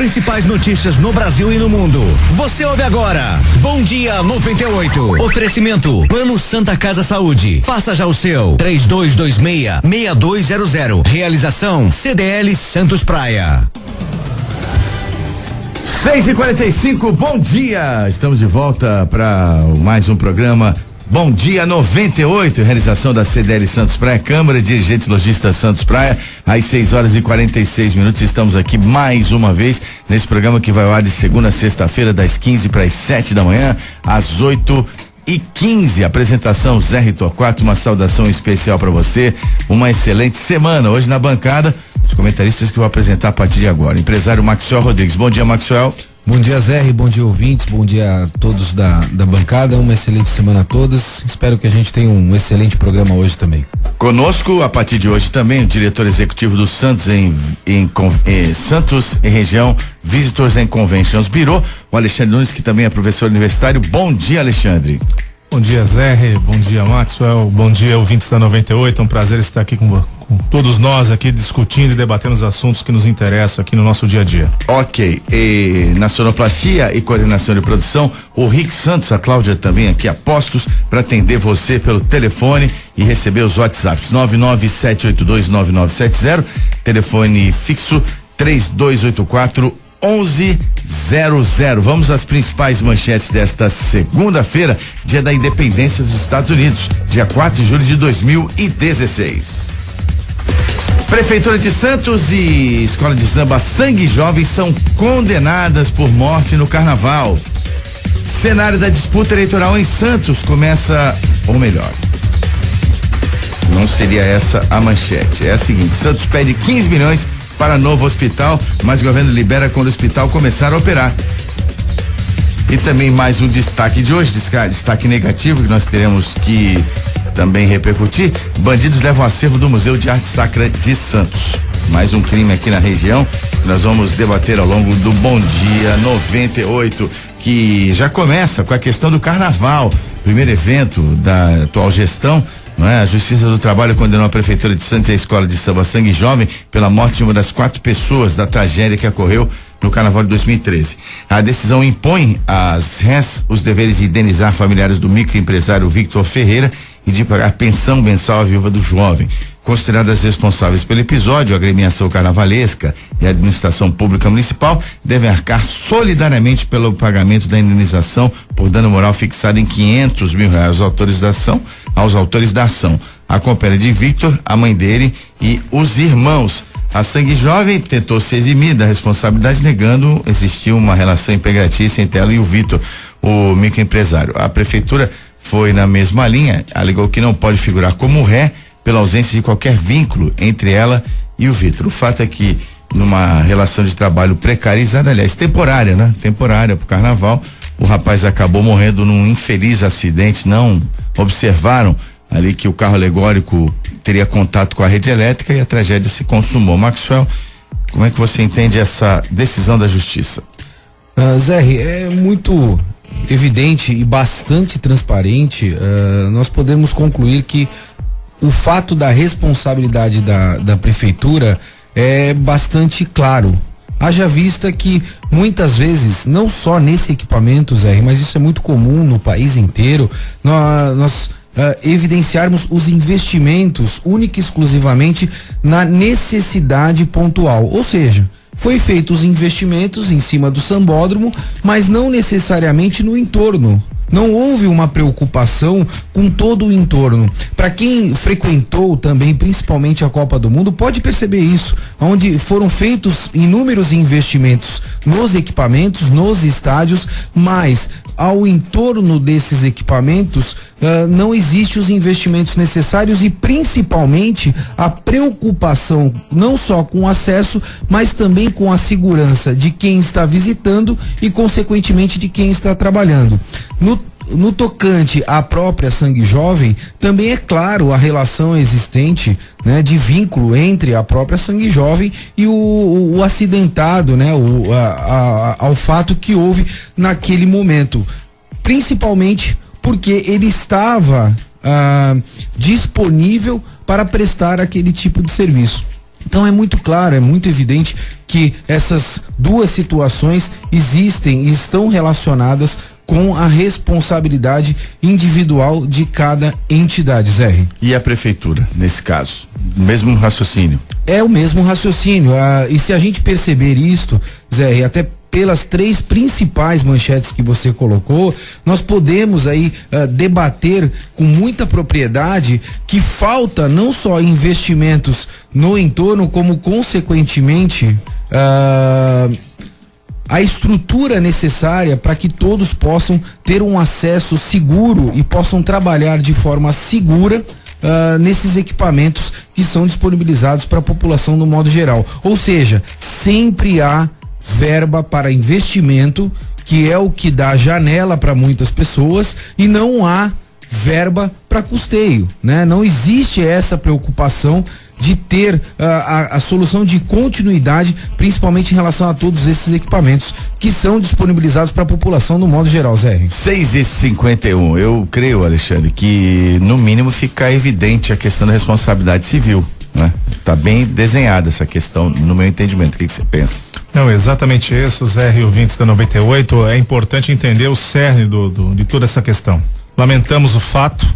principais notícias no Brasil e no mundo. Você ouve agora Bom Dia 98. Oferecimento Plano Santa Casa Saúde. Faça já o seu. 3226-6200. Realização CDL Santos Praia. 6h45, bom dia! Estamos de volta para mais um programa Bom Dia 98, realização da CDL Santos Praia, Câmara de Dirigentes Lojistas Santos Praia. Às 6h46, estamos aqui mais uma vez nesse programa que vai ao ar de segunda a sexta-feira, das 15 para as 7 da manhã, às 8h15. Apresentação Zé Ritorquato, uma saudação especial para você, uma excelente semana. Hoje na bancada, os comentaristas que eu vou apresentar a partir de agora. Empresário Maxwell Rodrigues. Bom dia, Maxwell. Bom dia, Zé, bom dia, ouvintes, bom dia a todos da bancada, uma excelente semana a todos, espero que a gente tenha um excelente programa hoje também. Conosco, a partir de hoje também, o diretor executivo do Santos Santos em região Visitors and Conventions Bureau, o Alexandre Nunes, que também é professor universitário. Bom dia, Alexandre. Bom dia, Zé, bom dia, Maxwell, bom dia, ouvintes da 98, é um prazer estar aqui com todos nós aqui discutindo e debatendo os assuntos que nos interessam aqui no nosso dia a dia. Ok, e na sonoplastia e coordenação de produção, o Rick Santos, a Cláudia também aqui a postos para atender você pelo telefone e receber os WhatsApps 997829970, telefone fixo 3284 1100. Vamos às principais manchetes desta segunda-feira, dia da independência dos Estados Unidos, dia 4 de julho de 2016. Prefeitura de Santos e Escola de Samba Sangue Jovem são condenadas por morte no carnaval. Cenário da disputa eleitoral em Santos começa, ou melhor, não seria essa a manchete, é a seguinte: Santos pede 15 milhões para novo hospital, mas o governo libera quando o hospital começar a operar. E também mais um destaque de hoje, destaque negativo que nós teremos que também repercutir: bandidos levam acervo do Museu de Arte Sacra de Santos. Mais um crime aqui na região que nós vamos debater ao longo do Bom Dia 98, que já começa com a questão do carnaval, primeiro evento da atual gestão. Não é? A Justiça do Trabalho condenou a Prefeitura de Santos e a Escola de Samba Sangue Jovem pela morte de uma das 4 pessoas da tragédia que ocorreu no Carnaval de 2013. A decisão impõe às réis os deveres de indenizar familiares do microempresário Victor Ferreira e de pagar pensão mensal à viúva do jovem. Consideradas responsáveis pelo episódio, a agremiação carnavalesca e a administração pública municipal devem arcar solidariamente pelo pagamento da indenização por dano moral fixado em R$500 mil aos autores da ação. A companheira de Victor, a mãe dele e os irmãos. A Sangue Jovem tentou se eximir da responsabilidade, negando existir uma relação empregatícia entre ela e o Victor, o microempresário. A prefeitura foi na mesma linha, alegou que não pode figurar como ré pela ausência de qualquer vínculo entre ela e o Victor. O fato é que numa relação de trabalho precarizada, aliás, temporária, né? Temporária pro carnaval, o rapaz acabou morrendo num infeliz acidente. Não observaram ali que o carro alegórico teria contato com a rede elétrica e a tragédia se consumou. Maxwell, como é que você entende essa decisão da justiça? Zé, é muito evidente e bastante transparente. Nós podemos concluir que o fato da responsabilidade da prefeitura é bastante claro. Haja vista que muitas vezes, não só nesse equipamento, Zé, mas isso é muito comum no país inteiro, nós evidenciarmos os investimentos única e exclusivamente na necessidade pontual. Ou seja, foi feito os investimentos em cima do sambódromo, mas não necessariamente no entorno. Não houve uma preocupação com todo o entorno. Para quem frequentou também, principalmente a Copa do Mundo, pode perceber isso, onde foram feitos inúmeros investimentos nos equipamentos, nos estádios, mas ao entorno desses equipamentos não existe os investimentos necessários e principalmente a preocupação não só com o acesso, mas também com a segurança de quem está visitando e consequentemente de quem está trabalhando. No tocante à própria Sangue Jovem, também é claro a relação existente, né, de vínculo entre a própria Sangue Jovem e o acidentado, né, ao fato que houve naquele momento, principalmente porque ele estava disponível para prestar aquele tipo de serviço. Então é muito claro, é muito evidente que essas duas situações existem e estão relacionadas com a responsabilidade individual de cada entidade, Zé. E a prefeitura, nesse caso? Mesmo raciocínio? É o mesmo raciocínio. E se a gente perceber isto, Zé, até pelas 3 principais manchetes que você colocou, nós podemos aí debater com muita propriedade que falta não só investimentos no entorno, como consequentemente a estrutura necessária para que todos possam ter um acesso seguro e possam trabalhar de forma segura nesses equipamentos que são disponibilizados para a população no modo geral. Ou seja, sempre há verba para investimento, que é o que dá janela para muitas pessoas, e não há verba para custeio, né? Não existe essa preocupação de ter a solução de continuidade, principalmente em relação a todos esses equipamentos que são disponibilizados para a população no modo geral, Zé. 6h51. Eu creio, Alexandre, que no mínimo fica evidente a questão da responsabilidade civil, né? Tá bem desenhada essa questão, no meu entendimento. O que você pensa? Não, exatamente isso, Zé, e ouvintes da 98, é importante entender o cerne de toda essa questão. Lamentamos o fato,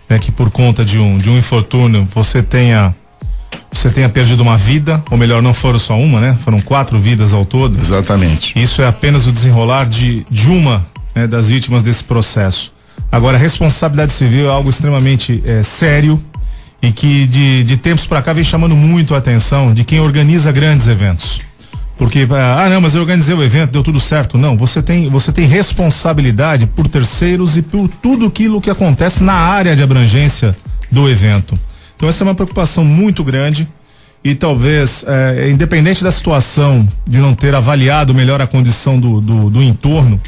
né, que por conta de um infortúnio você tenha perdido uma vida, ou melhor, não foram só uma, né? Foram 4 vidas ao todo. Exatamente. Isso é apenas o desenrolar de uma, né, das vítimas desse processo. Agora, a responsabilidade civil é algo extremamente sério e que de tempos para cá vem chamando muito a atenção de quem organiza grandes eventos. Porque, não, mas eu organizei o evento, deu tudo certo. Não, você tem responsabilidade por terceiros e por tudo aquilo que acontece na área de abrangência do evento. Então essa é uma preocupação muito grande e talvez, independente da situação de não ter avaliado melhor a condição do entorno,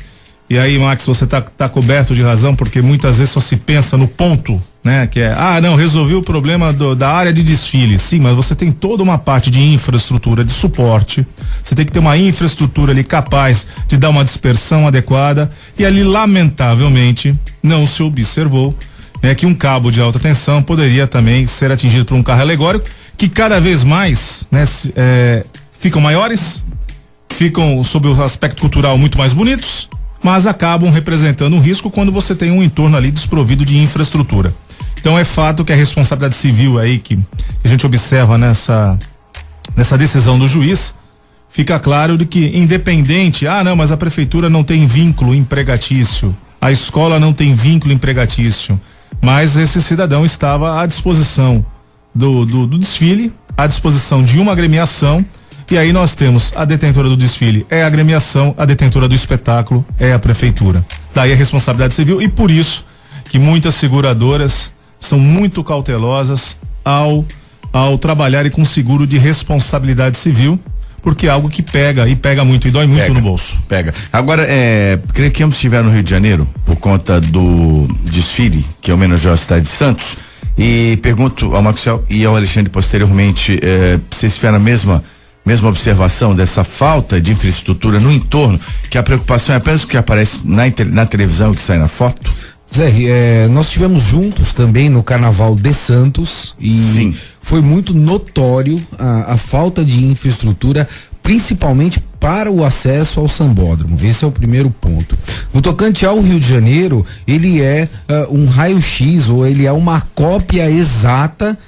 e aí, Max, você tá coberto de razão, porque muitas vezes só se pensa no ponto, né? Que é, não, resolvi o problema da área de desfile. Sim, mas você tem toda uma parte de infraestrutura, de suporte, você tem que ter uma infraestrutura ali capaz de dar uma dispersão adequada, e ali, lamentavelmente, não se observou, né, que um cabo de alta tensão poderia também ser atingido por um carro alegórico, que cada vez mais, né, ficam maiores, ficam sob o aspecto cultural muito mais bonitos, mas acabam representando um risco quando você tem um entorno ali desprovido de infraestrutura. Então é fato que a responsabilidade civil aí que a gente observa nessa decisão do juiz, fica claro de que independente, não, mas a prefeitura não tem vínculo empregatício, a escola não tem vínculo empregatício, mas esse cidadão estava à disposição do desfile, à disposição de uma agremiação. E aí nós temos a detentora do desfile é a agremiação, a detentora do espetáculo é a prefeitura. Daí a responsabilidade civil, e por isso que muitas seguradoras são muito cautelosas ao trabalharem com seguro de responsabilidade civil, porque é algo que pega muito e dói muito no bolso. Pega. Agora, creio que ambos estiveram no Rio de Janeiro por conta do desfile que homenageou a cidade de Santos, e pergunto ao Maxwell e ao Alexandre posteriormente, vocês tiveram a mesma observação dessa falta de infraestrutura no entorno, que a preocupação é apenas o que aparece na televisão, que sai na foto? Zé, nós estivemos juntos também no Carnaval de Santos e sim, foi muito notório a falta de infraestrutura, principalmente para o acesso ao sambódromo. Esse é o primeiro ponto. No tocante ao Rio de Janeiro, ele é um raio-x, ou ele é uma cópia exata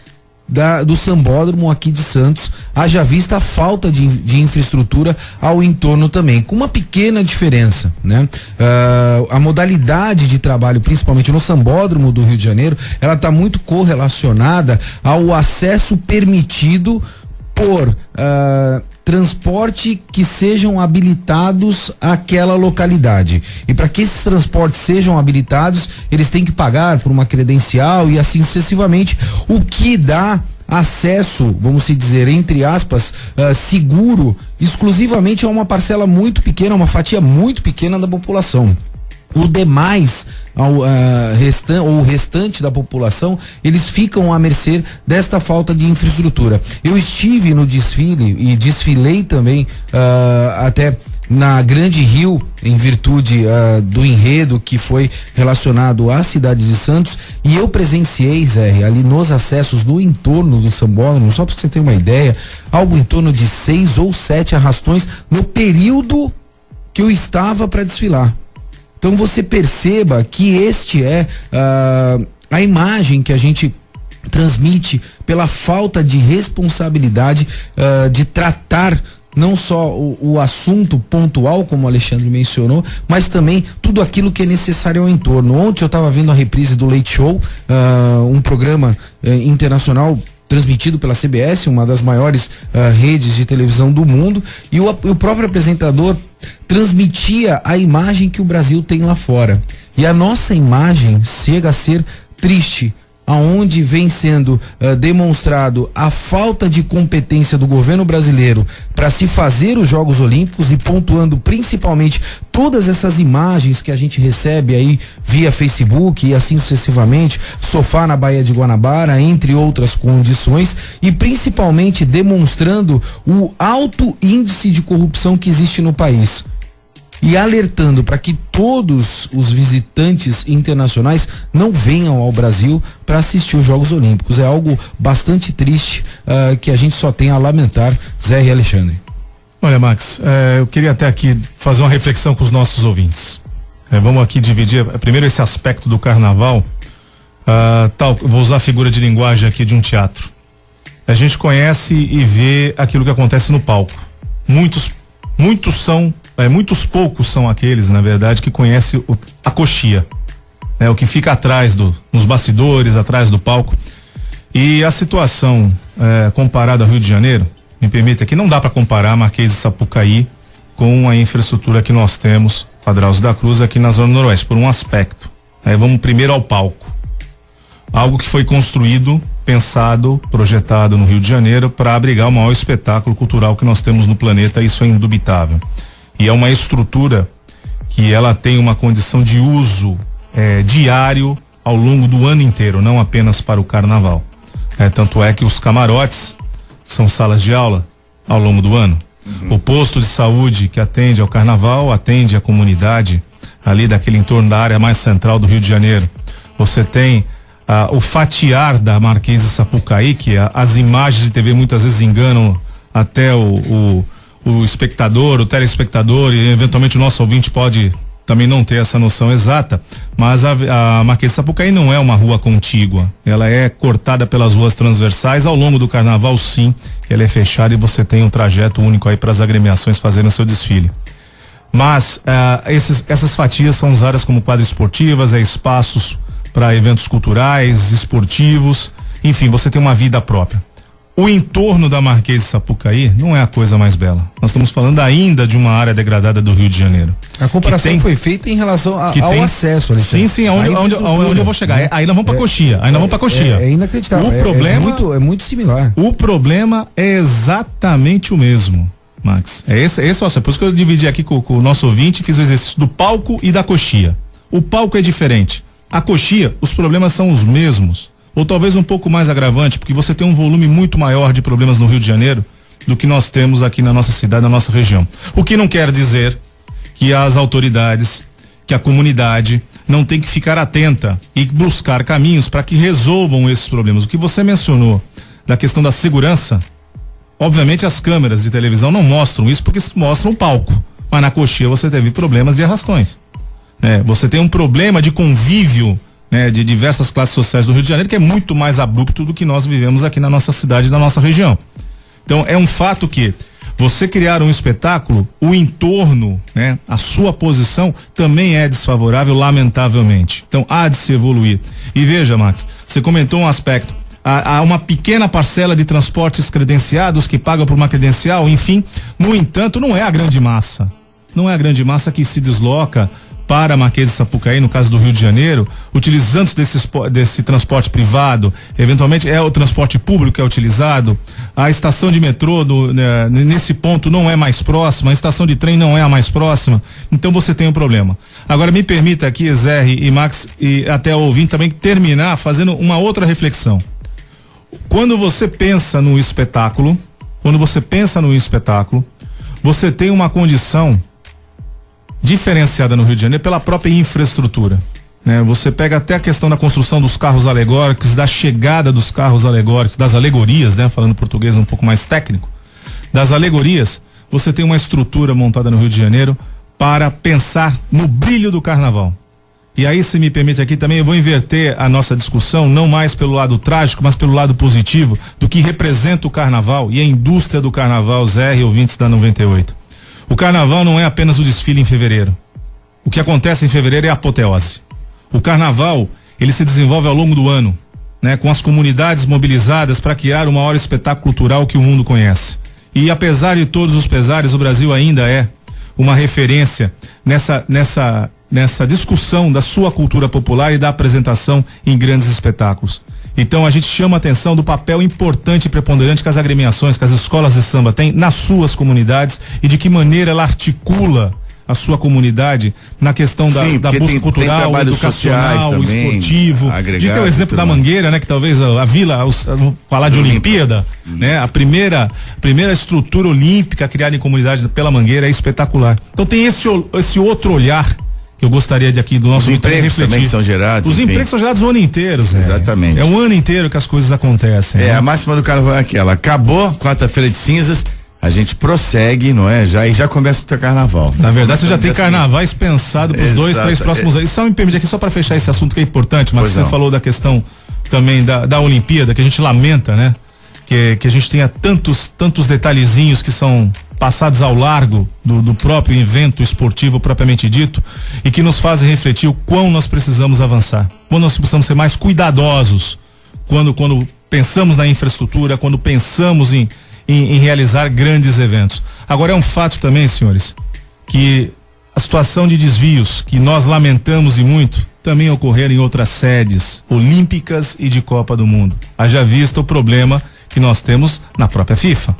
do sambódromo aqui de Santos, haja vista a falta de infraestrutura ao entorno também, com uma pequena diferença, né? A modalidade de trabalho, principalmente no sambódromo do Rio de Janeiro, ela está muito correlacionada ao acesso permitido por transporte que sejam habilitados àquela localidade. E para que esses transportes sejam habilitados, eles têm que pagar por uma credencial e assim sucessivamente, o que dá acesso, vamos dizer, entre aspas, seguro exclusivamente a uma parcela muito pequena, uma fatia muito pequena da população. O demais, o restante da população, eles ficam à mercê desta falta de infraestrutura. Eu estive no desfile e desfilei também até na Grande Rio, em virtude do enredo que foi relacionado à cidade de Santos, e eu presenciei, Zé, ali nos acessos no entorno do sambódromo, só para você ter uma ideia, algo em torno de 6 ou 7 arrastões no período que eu estava para desfilar. Então você perceba que este é a imagem que a gente transmite pela falta de responsabilidade de tratar não só o assunto pontual, como o Alexandre mencionou, mas também tudo aquilo que é necessário ao entorno. Ontem eu estava vendo a reprise do Late Show, um programa internacional transmitido pela CBS, uma das maiores redes de televisão do mundo, e o próprio apresentador transmitia a imagem que o Brasil tem lá fora. E a nossa imagem chega a ser triste, aonde vem sendo demonstrado a falta de competência do governo brasileiro para se fazer os Jogos Olímpicos, e pontuando principalmente todas essas imagens que a gente recebe aí via Facebook e assim sucessivamente, sofá na Baía de Guanabara, entre outras condições, e principalmente demonstrando o alto índice de corrupção que existe no país. E alertando para que todos os visitantes internacionais não venham ao Brasil para assistir os Jogos Olímpicos. É algo bastante triste que a gente só tem a lamentar, Zé e Alexandre. Olha, Max, eu queria até aqui fazer uma reflexão com os nossos ouvintes. Vamos aqui dividir primeiro esse aspecto do carnaval. Vou usar a figura de linguagem aqui de um teatro. A gente conhece e vê aquilo que acontece no palco. Muitos poucos são aqueles, na verdade, que conhecem a coxia, né? O que fica atrás nos bastidores, atrás do palco. E a situação comparada ao Rio de Janeiro, me permita que não dá para comparar Marquês de Sapucaí com a infraestrutura que nós temos, Padre da Cruz, aqui na Zona Noroeste, por um aspecto. Vamos primeiro ao palco. Algo que foi construído, pensado, projetado no Rio de Janeiro para abrigar o maior espetáculo cultural que nós temos no planeta, isso é indubitável. E é uma estrutura que ela tem uma condição de uso diário ao longo do ano inteiro, não apenas para o carnaval. Tanto é que os camarotes são salas de aula ao longo do ano. O posto de saúde que atende ao carnaval, atende a comunidade ali daquele entorno da área mais central do Rio de Janeiro. Você tem o fatiar da Marquês de Sapucaí, que as imagens de TV muitas vezes enganam até o espectador, o telespectador, e eventualmente o nosso ouvinte pode também não ter essa noção exata, mas a Marquês de Sapucaí não é uma rua contígua, ela é cortada pelas ruas transversais. Ao longo do carnaval, sim, ela é fechada e você tem um trajeto único aí para as agremiações fazerem o seu desfile. Mas essas fatias são usadas como quadras esportivas, espaços para eventos culturais, esportivos, enfim, você tem uma vida própria. O entorno da Marquês de Sapucaí não é a coisa mais bela. Nós estamos falando ainda de uma área degradada do Rio de Janeiro. A comparação foi feita em relação ao acesso, Alexandre. Sim, onde eu vou chegar. Aí nós vamos para Coxia. É inacreditável. O problema é muito similar. O problema é exatamente o mesmo, Max. Esse é o assunto. Por isso que eu dividi aqui com o nosso ouvinte e fiz o exercício do palco e da coxia. O palco é diferente. A coxia, os problemas são os mesmos, ou talvez um pouco mais agravante, porque você tem um volume muito maior de problemas no Rio de Janeiro do que nós temos aqui na nossa cidade, na nossa região. O que não quer dizer que as autoridades, que a comunidade não tem que ficar atenta e buscar caminhos para que resolvam esses problemas. O que você mencionou da questão da segurança, obviamente as câmeras de televisão não mostram isso porque mostram o palco, mas na coxia você teve problemas de arrastões. Você tem um problema de convívio, de diversas classes sociais do Rio de Janeiro, que é muito mais abrupto do que nós vivemos aqui na nossa cidade, na nossa região. Então é um fato que você criar um espetáculo, o entorno, a sua posição também é desfavorável, lamentavelmente. Então há de se evoluir. E veja, Max, você comentou um aspecto. Há uma pequena parcela de transportes credenciados que pagam por uma credencial, enfim. No entanto, não é a grande massa. Não é a grande massa que se desloca para a Marquês de Sapucaí, no caso do Rio de Janeiro, utilizando desse transporte privado. Eventualmente é o transporte público que é utilizado. A estação de metrô nesse ponto não é mais próxima, a estação de trem não é a mais próxima, então você tem um problema. Agora me permita aqui, Zé e Max, e até o ouvinte também, terminar fazendo uma outra reflexão. Quando você pensa no espetáculo, você tem uma condição diferenciada no Rio de Janeiro pela própria infraestrutura, né? Você pega até a questão da construção dos carros alegóricos, da chegada dos carros alegóricos, das alegorias, né? Falando português um pouco mais técnico, das alegorias, você tem uma estrutura montada no Rio de Janeiro para pensar no brilho do carnaval. E aí, se me permite aqui também, eu vou inverter a nossa discussão, não mais pelo lado trágico, mas pelo lado positivo, do que representa o carnaval e a indústria do carnaval, Zé e ouvintes da 98. O carnaval não é apenas o desfile em fevereiro. O que acontece em fevereiro é a apoteose. O carnaval, ele se desenvolve ao longo do ano, né, com as comunidades mobilizadas para criar o maior espetáculo cultural que o mundo conhece. E apesar de todos os pesares, o Brasil ainda é uma referência nessa discussão da sua cultura popular e da apresentação em grandes espetáculos. Então a gente chama a atenção do papel importante e preponderante que as agremiações, que as escolas de samba têm nas suas comunidades e de que maneira ela articula a sua comunidade na questão da busca cultural, educacional, esportivo. A gente tem o exemplo da Mangueira, né? Que talvez a vila, vamos falar de Olimpíada, né? A primeira estrutura olímpica criada em comunidade pela Mangueira é espetacular. Então tem esse outro olhar que eu gostaria de aqui do nosso empregos também que são gerados. Os empregos são gerados o ano inteiro, Zé. Exatamente. É o ano inteiro que as coisas acontecem. Né? A máxima do carnaval é aquela. Acabou, quarta-feira de cinzas, a gente prossegue, não é? Já começa o teu carnaval. Na verdade, você já tem carnavais pensado para os 2, 3 próximos anos. E só me permite aqui, só para fechar esse assunto que é importante, mas você falou da questão também da Olimpíada, que a gente lamenta, né? Que a gente tenha tantos detalhezinhos que são passados ao largo do próprio evento esportivo propriamente dito e que nos fazem refletir o quão nós precisamos avançar, quando nós precisamos ser mais cuidadosos quando pensamos na infraestrutura, quando pensamos em realizar grandes eventos. Agora é um fato também, senhores, que a situação de desvios que nós lamentamos e muito também ocorreram em outras sedes olímpicas e de Copa do Mundo. Haja vista o problema que nós temos na própria FIFA,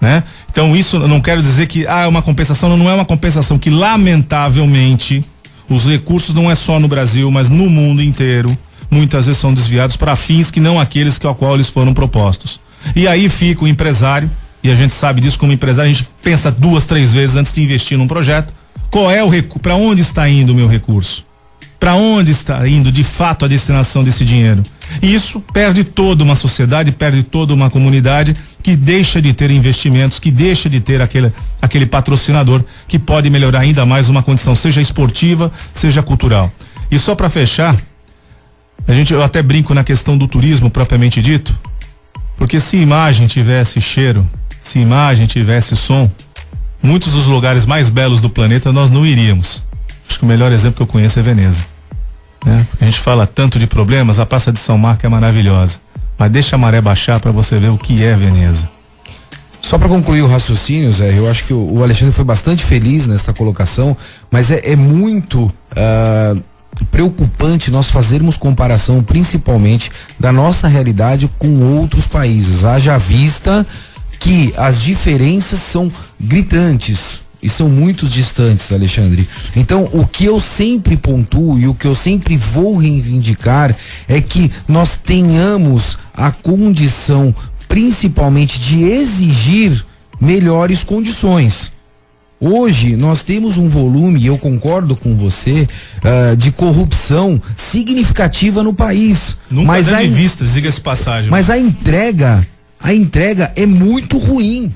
né? Então isso eu não quero dizer que é uma compensação, não é uma compensação, que lamentavelmente os recursos não é só no Brasil, mas no mundo inteiro, muitas vezes são desviados para fins que não aqueles ao qual eles foram propostos. E aí fica o empresário, e a gente sabe disso como empresário, a gente pensa 2, 3 vezes antes de investir num projeto, qual é o recurso, para onde está indo o meu recurso? Para onde está indo de fato a destinação desse dinheiro? E isso perde toda uma sociedade, perde toda uma comunidade que deixa de ter investimentos, que deixa de ter aquele patrocinador que pode melhorar ainda mais uma condição, seja esportiva, seja cultural. E só para fechar, eu até brinco na questão do turismo propriamente dito, porque se imagem tivesse cheiro, se imagem tivesse som, muitos dos lugares mais belos do planeta nós não iríamos. Acho que o melhor exemplo que eu conheço é Veneza, né? A gente fala tanto de problemas, a Praça de São Marco é maravilhosa, mas deixa a maré baixar para você ver o que é Veneza. Só para concluir o raciocínio, Zé, eu acho que o Alexandre foi bastante feliz nessa colocação, mas é muito preocupante nós fazermos comparação principalmente da nossa realidade com outros países. Haja vista que as diferenças são gritantes e são muito distantes, Alexandre. Então, o que eu sempre pontuo e o que eu sempre vou reivindicar é que nós tenhamos a condição, principalmente, de exigir melhores condições. Hoje nós temos um volume, e eu concordo com você, de corrupção significativa no país. Nunca dá de vista, diga-se passagem. Mas a entrega é muito ruim.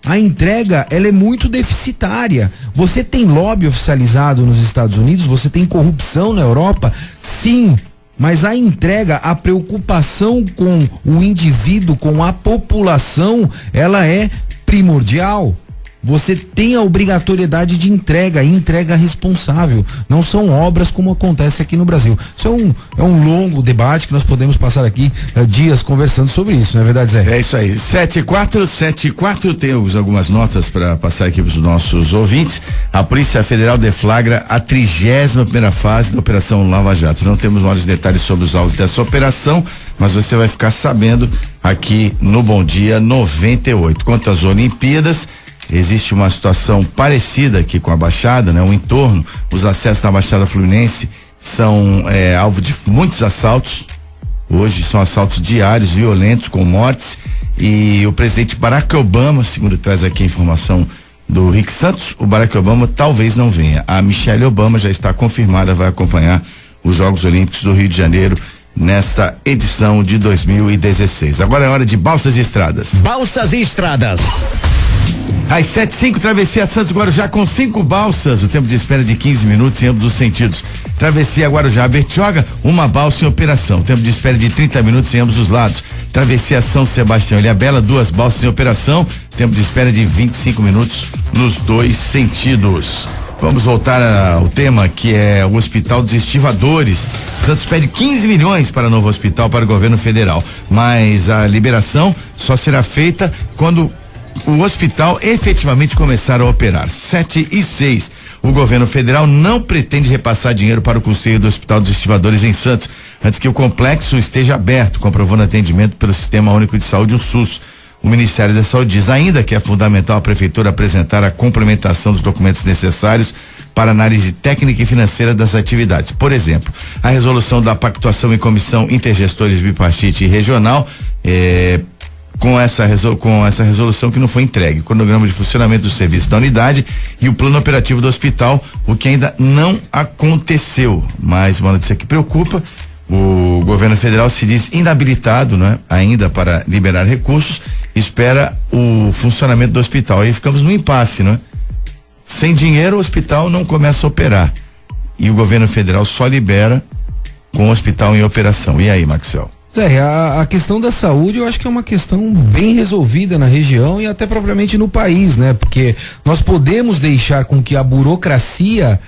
A entrega, ela é muito deficitária. Você tem lobby oficializado nos Estados Unidos, você tem corrupção na Europa, sim. Mas a entrega, a preocupação com o indivíduo, com a população, ela é primordial. Você tem a obrigatoriedade de entrega responsável. Não são obras como acontece aqui no Brasil. Isso é um longo debate que nós podemos passar aqui dias conversando sobre isso, não é verdade, Zé? É isso aí. 7474, temos algumas notas para passar aqui para os nossos ouvintes. A Polícia Federal deflagra a 31ª fase da Operação Lava Jato. Não temos maiores detalhes sobre os alvos dessa operação, mas você vai ficar sabendo aqui no Bom Dia 98. Quanto às Olimpíadas, existe uma situação parecida aqui com a Baixada, né? O entorno, os acessos na Baixada Fluminense são alvo de muitos assaltos. Hoje são assaltos diários, violentos, com mortes. E o presidente Barack Obama, segundo traz aqui a informação do Rick Santos, o Barack Obama talvez não venha. A Michelle Obama já está confirmada, vai acompanhar os Jogos Olímpicos do Rio de Janeiro nesta edição de 2016. Agora é hora de Balsas e Estradas. Balsas e Estradas. Às 7h05, travessia Santos Guarujá com 5 balsas, o tempo de espera de 15 minutos em ambos os sentidos. Travessia Guarujá Bertioga, uma balsa em operação, o tempo de espera de 30 minutos em ambos os lados. Travessia São Sebastião e Ilhabela, 2 balsas em operação, tempo de espera de 25 minutos nos 2 sentidos. Vamos voltar ao tema que é o Hospital dos Estivadores. Santos pede 15 milhões para novo hospital para o governo federal, mas a liberação só será feita quando o hospital efetivamente começar a operar. 7h06. O governo federal não pretende repassar dinheiro para o custeio do Hospital dos Estivadores em Santos, antes que o complexo esteja aberto, comprovando atendimento pelo Sistema Único de Saúde, o SUS. O Ministério da Saúde diz ainda que é fundamental a Prefeitura apresentar a complementação dos documentos necessários para análise técnica e financeira das atividades. Por exemplo, a resolução da pactuação em comissão intergestores bipartite e regional, com essa resolução que não foi entregue, o cronograma de funcionamento do serviço da unidade e o plano operativo do hospital, o que ainda não aconteceu. Mais uma notícia que preocupa: o governo federal se diz inabilitado, né, ainda para liberar recursos, espera o funcionamento do hospital. Aí ficamos no impasse, né? Sem dinheiro o hospital não começa a operar e o governo federal só libera com o hospital em operação. E aí, Maxwell? Zé, a questão da saúde eu acho que é uma questão bem resolvida na região e até propriamente no país, né? Porque nós podemos deixar com que a burocracia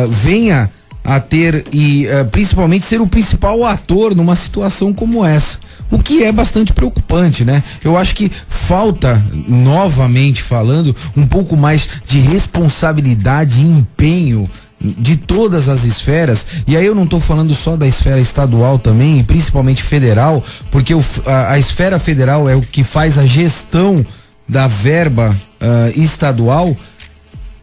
venha a ter e principalmente ser o principal ator numa situação como essa, o que é bastante preocupante, né? Eu acho que falta, novamente falando, um pouco mais de responsabilidade e empenho de todas as esferas, e aí eu não estou falando só da esfera estadual também, e principalmente federal, porque a esfera federal é o que faz a gestão da verba estadual,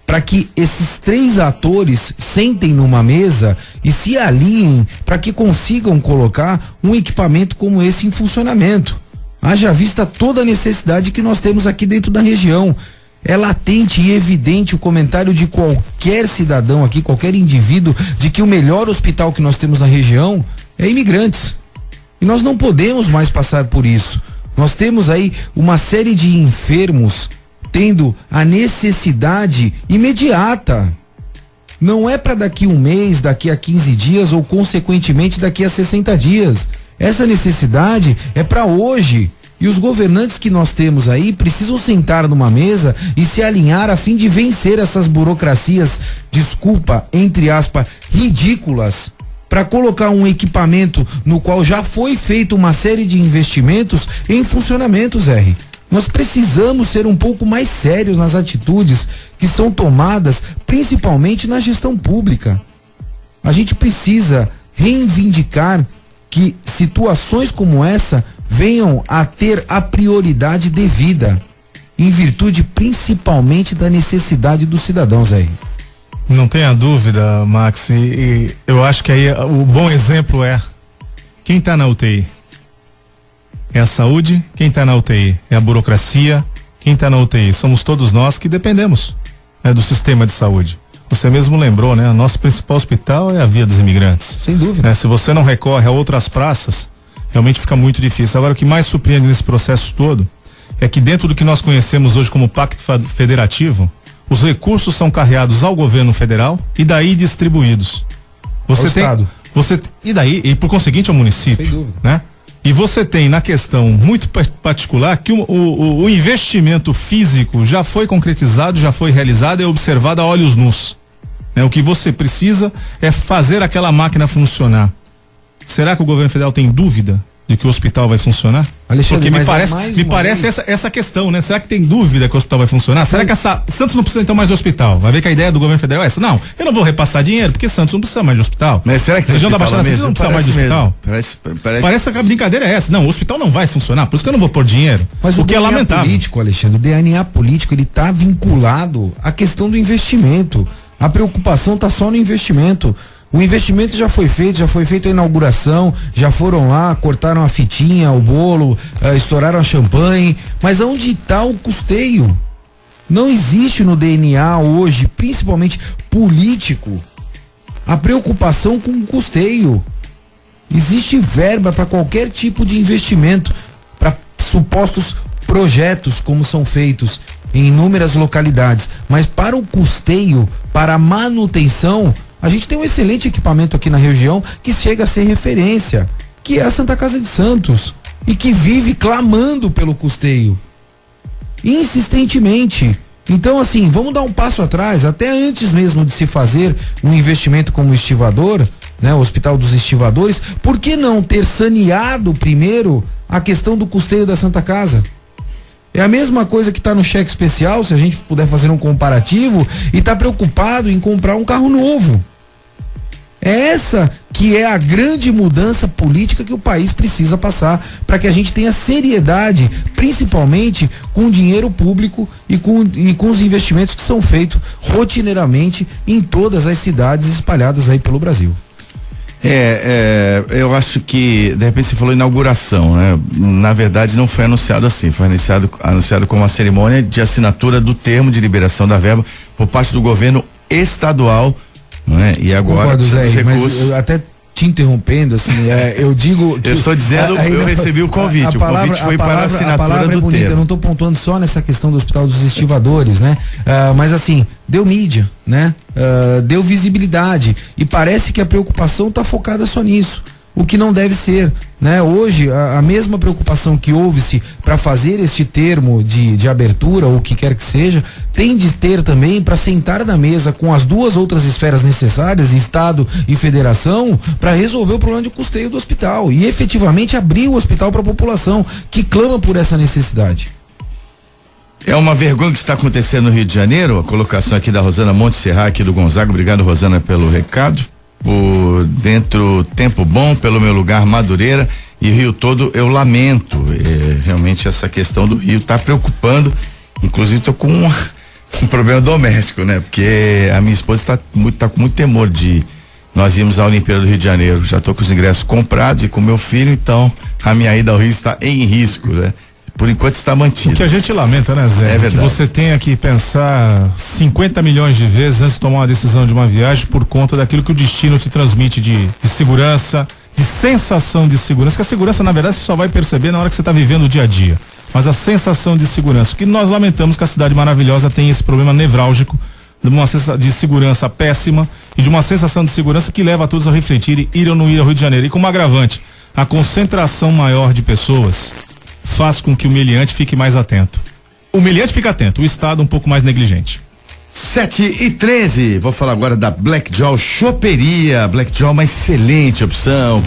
para que esses 3 atores sentem numa mesa e se alinhem para que consigam colocar um equipamento como esse em funcionamento. Haja vista toda a necessidade que nós temos aqui dentro da região. É latente e evidente o comentário de qualquer cidadão aqui, qualquer indivíduo, de que o melhor hospital que nós temos na região é Imigrantes. E nós não podemos mais passar por isso. Nós temos aí uma série de enfermos tendo a necessidade imediata. Não é para daqui um mês, daqui a 15 dias ou consequentemente daqui a 60 dias. Essa necessidade é para hoje. E os governantes que nós temos aí precisam sentar numa mesa e se alinhar a fim de vencer essas burocracias, desculpa, entre aspas, ridículas, para colocar um equipamento no qual já foi feita uma série de investimentos em funcionamento, Zé. Nós precisamos ser um pouco mais sérios nas atitudes que são tomadas, principalmente na gestão pública. A gente precisa reivindicar que situações como essa venham a ter a prioridade devida, em virtude principalmente da necessidade dos cidadãos aí. Não tenha dúvida, Max, e eu acho que aí o bom exemplo é quem está na UTI. É a saúde, quem está na UTI é a burocracia, quem está na UTI somos todos nós que dependemos, né, do sistema de saúde. Você mesmo lembrou, né? O nosso principal hospital é a Via dos Imigrantes. Sem dúvida. Se você não recorre a outras praças, realmente fica muito difícil. Agora, o que mais surpreende nesse processo todo é que dentro do que nós conhecemos hoje como Pacto Federativo, os recursos são carreados ao governo federal e daí distribuídos. Você tem, Estado. E por conseguinte ao município. Sem dúvida. Né? E você tem na questão muito particular que o investimento físico já foi concretizado, já foi realizado e observado a olhos nus. Né? O que você precisa é fazer aquela máquina funcionar. Será que o governo federal tem dúvida de que o hospital vai funcionar? Alexandre, porque me parece essa questão, né? Será que tem dúvida que o hospital vai funcionar? Será que Santos não precisa então mais de hospital? Vai ver que a ideia do governo federal é essa? Não, eu não vou repassar dinheiro porque Santos não precisa mais de hospital. Mas será que a região da Baixada Santista não precisa mais de hospital? Parece que a brincadeira é essa. Não, o hospital não vai funcionar, por isso que eu não vou pôr dinheiro. Mas o que é lamentável. Político, Alexandre, o DNA político, ele tá vinculado à questão do investimento. A preocupação tá só no investimento. O investimento já foi feita a inauguração, já foram lá, cortaram a fitinha, o bolo, estouraram a champanhe, mas onde está o custeio? Não existe no DNA hoje, principalmente político, a preocupação com o custeio. Existe verba para qualquer tipo de investimento, para supostos projetos como são feitos em inúmeras localidades, mas para o custeio, para a manutenção, a gente tem um excelente equipamento aqui na região que chega a ser referência, que é a Santa Casa de Santos, e que vive clamando pelo custeio insistentemente. Então, assim, vamos dar um passo atrás, até antes mesmo de se fazer um investimento como o estivador, né, o Hospital dos Estivadores. Por que não ter saneado primeiro a questão do custeio da Santa Casa? É a mesma coisa que está no cheque especial, se a gente puder fazer um comparativo, e está preocupado em comprar um carro novo. Essa que é a grande mudança política que o país precisa passar para que a gente tenha seriedade, principalmente com o dinheiro público e com os investimentos que são feitos rotineiramente em todas as cidades espalhadas aí pelo Brasil. Eu acho que, de repente você falou inauguração, né? Na verdade não foi anunciado assim, foi anunciado como uma cerimônia de assinatura do termo de liberação da verba por parte do governo estadual, não é? E agora, concordo, Zé, mas eu até te interrompendo, assim, eu digo que, eu estou dizendo, eu recebi o convite, o convite foi para a assinatura do termo. Eu não estou pontuando só nessa questão do Hospital dos Estivadores, né? Mas assim, deu mídia, né? Deu visibilidade, e parece que a preocupação está focada só nisso, o que não deve ser, né? Hoje, a mesma preocupação que houve-se para fazer este termo de abertura, ou o que quer que seja, tem de ter também para sentar na mesa com as duas outras esferas necessárias, Estado e Federação, para resolver o problema de custeio do hospital e efetivamente abrir o hospital para a população que clama por essa necessidade. É uma vergonha que está acontecendo no Rio de Janeiro. A colocação aqui da Rosana Monte Serra, aqui do Gonzaga. Obrigado, Rosana, pelo recado. Por dentro, tempo bom, pelo meu lugar, Madureira, e Rio todo eu lamento. Realmente essa questão do Rio está preocupando. Inclusive estou com um problema doméstico, né? Porque a minha esposa tá com muito temor de nós irmos à Olimpíada do Rio de Janeiro. Já estou com os ingressos comprados e com meu filho, então a minha ida ao Rio está em risco, né? Por enquanto está mantido. O que a gente lamenta, né, Zé? É verdade. Que você tenha que pensar 50 milhões de vezes antes de tomar uma decisão de uma viagem por conta daquilo que o destino te transmite de segurança, de sensação de segurança. Que a segurança, na verdade, você só vai perceber na hora que você está vivendo o dia a dia. Mas a sensação de segurança, que nós lamentamos que a cidade maravilhosa tem esse problema nevrálgico de uma sensação de segurança péssima e de uma sensação de segurança que leva a todos a refletir ir ou não ir ao Rio de Janeiro. E como agravante, a concentração maior de pessoas faz com que o meliante fique mais atento. O meliante fica atento, o Estado um pouco mais negligente. 7:13, vou falar agora da Black Jaw Choperia. Black Jaw, uma excelente opção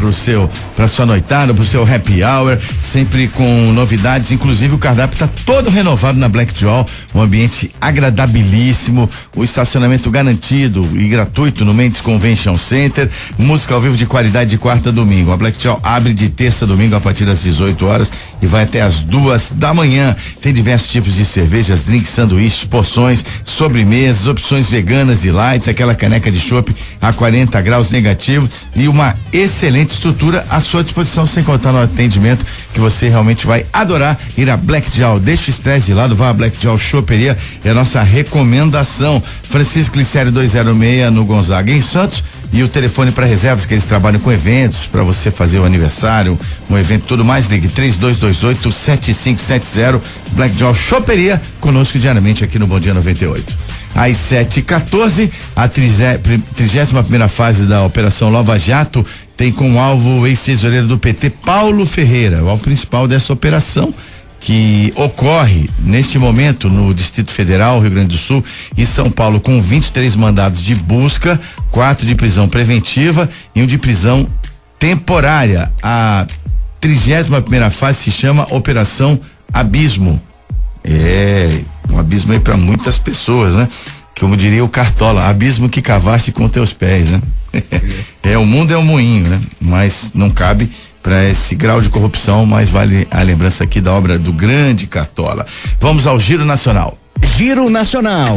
para sua noitada, pro seu happy hour, sempre com novidades, inclusive o cardápio tá todo renovado na Black Jaw, um ambiente agradabilíssimo, o estacionamento garantido e gratuito no Mendes Convention Center, música ao vivo de qualidade de quarta a domingo. A Black Jaw abre de terça a domingo a partir das 18 horas e vai até as 2 da manhã. Tem diversos tipos de cervejas, drinks, sanduíches, porções, sobremesas, opções veganas e lights, aquela caneca de chopp a 40 graus negativo e uma excelente estrutura à sua disposição, sem contar no atendimento que você realmente vai adorar. Ir a Black Jaw, deixa o estresse de lado, vá a Black Jaw Choperia, é a nossa recomendação. Francisco Glicério 206 no Gonzaga, em Santos, e o telefone para reservas, que eles trabalham com eventos, para você fazer o aniversário, um evento tudo mais, ligue 3228-7570. Black Jaw Choperia, conosco diariamente aqui no Bom Dia 98. Às 7:14, a 31ª fase da Operação Lava Jato tem como alvo o ex-tesoureiro do PT, Paulo Ferreira, o alvo principal dessa operação, que ocorre neste momento no Distrito Federal, Rio Grande do Sul e São Paulo, com 23 mandados de busca, 4 de prisão preventiva e 1 de prisão temporária. A 31ª fase se chama Operação Abismo. Um abismo aí para muitas pessoas, né? Como diria o Cartola, abismo que cavaste com teus pés, né? O mundo é um moinho, né? Mas não cabe para esse grau de corrupção, mas vale a lembrança aqui da obra do grande Cartola. Vamos ao Giro Nacional. Giro Nacional.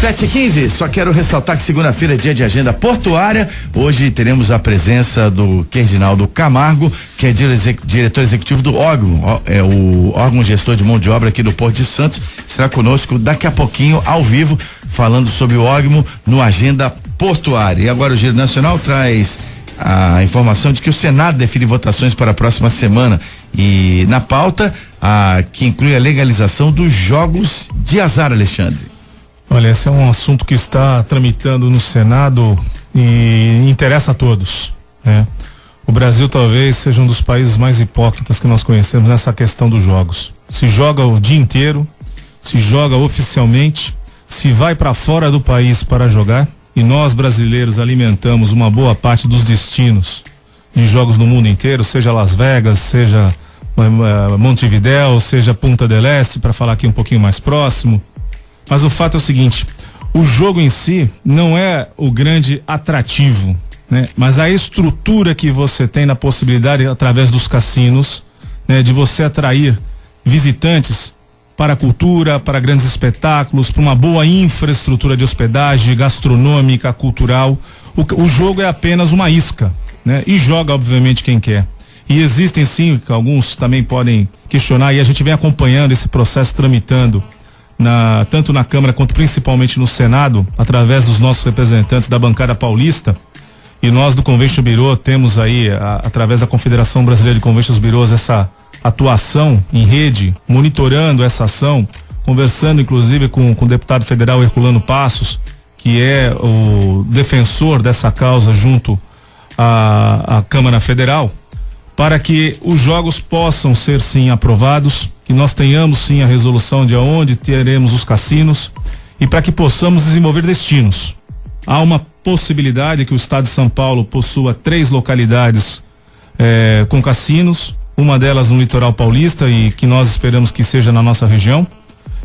7h15, só quero ressaltar que segunda-feira é dia de agenda portuária. Hoje teremos a presença do Reginaldo Camargo, que é diretor executivo do órgão, o órgão gestor de mão de obra aqui do Porto de Santos. Estará conosco daqui a pouquinho, ao vivo, falando sobre o órgão no Agenda Portuária. E agora o Giro Nacional traz a informação de que o Senado define votações para a próxima semana. E na pauta, que inclui a legalização dos jogos de azar, Alexandre. Olha, esse é um assunto que está tramitando no Senado e interessa a todos, né? O Brasil talvez seja um dos países mais hipócritas que nós conhecemos nessa questão dos jogos. Se joga o dia inteiro, se joga oficialmente, se vai para fora do país para jogar, e nós brasileiros alimentamos uma boa parte dos destinos de jogos no mundo inteiro, seja Las Vegas, seja Montevidéu, seja Punta del Este, para falar aqui um pouquinho mais próximo. Mas o fato é o seguinte, o jogo em si não é o grande atrativo, né? Mas a estrutura que você tem na possibilidade, através dos cassinos, né, de você atrair visitantes para a cultura, para grandes espetáculos, para uma boa infraestrutura de hospedagem, gastronômica, cultural. O jogo é apenas uma isca, né? E joga, obviamente, quem quer. E existem sim, alguns também podem questionar, e a gente vem acompanhando esse processo tramitando tanto na Câmara quanto principalmente no Senado, através dos nossos representantes da bancada paulista. E nós do Convention Bureau temos aí, através da Confederação Brasileira de Convention Bureaus, essa atuação em rede, monitorando essa ação, conversando inclusive com o deputado federal Herculano Passos, que é o defensor dessa causa junto à Câmara Federal, para que os jogos possam ser sim aprovados, que nós tenhamos sim a resolução de aonde teremos os cassinos e para que possamos desenvolver destinos. Há uma possibilidade que o estado de São Paulo possua 3 localidades com cassinos, uma delas no litoral paulista e que nós esperamos que seja na nossa região.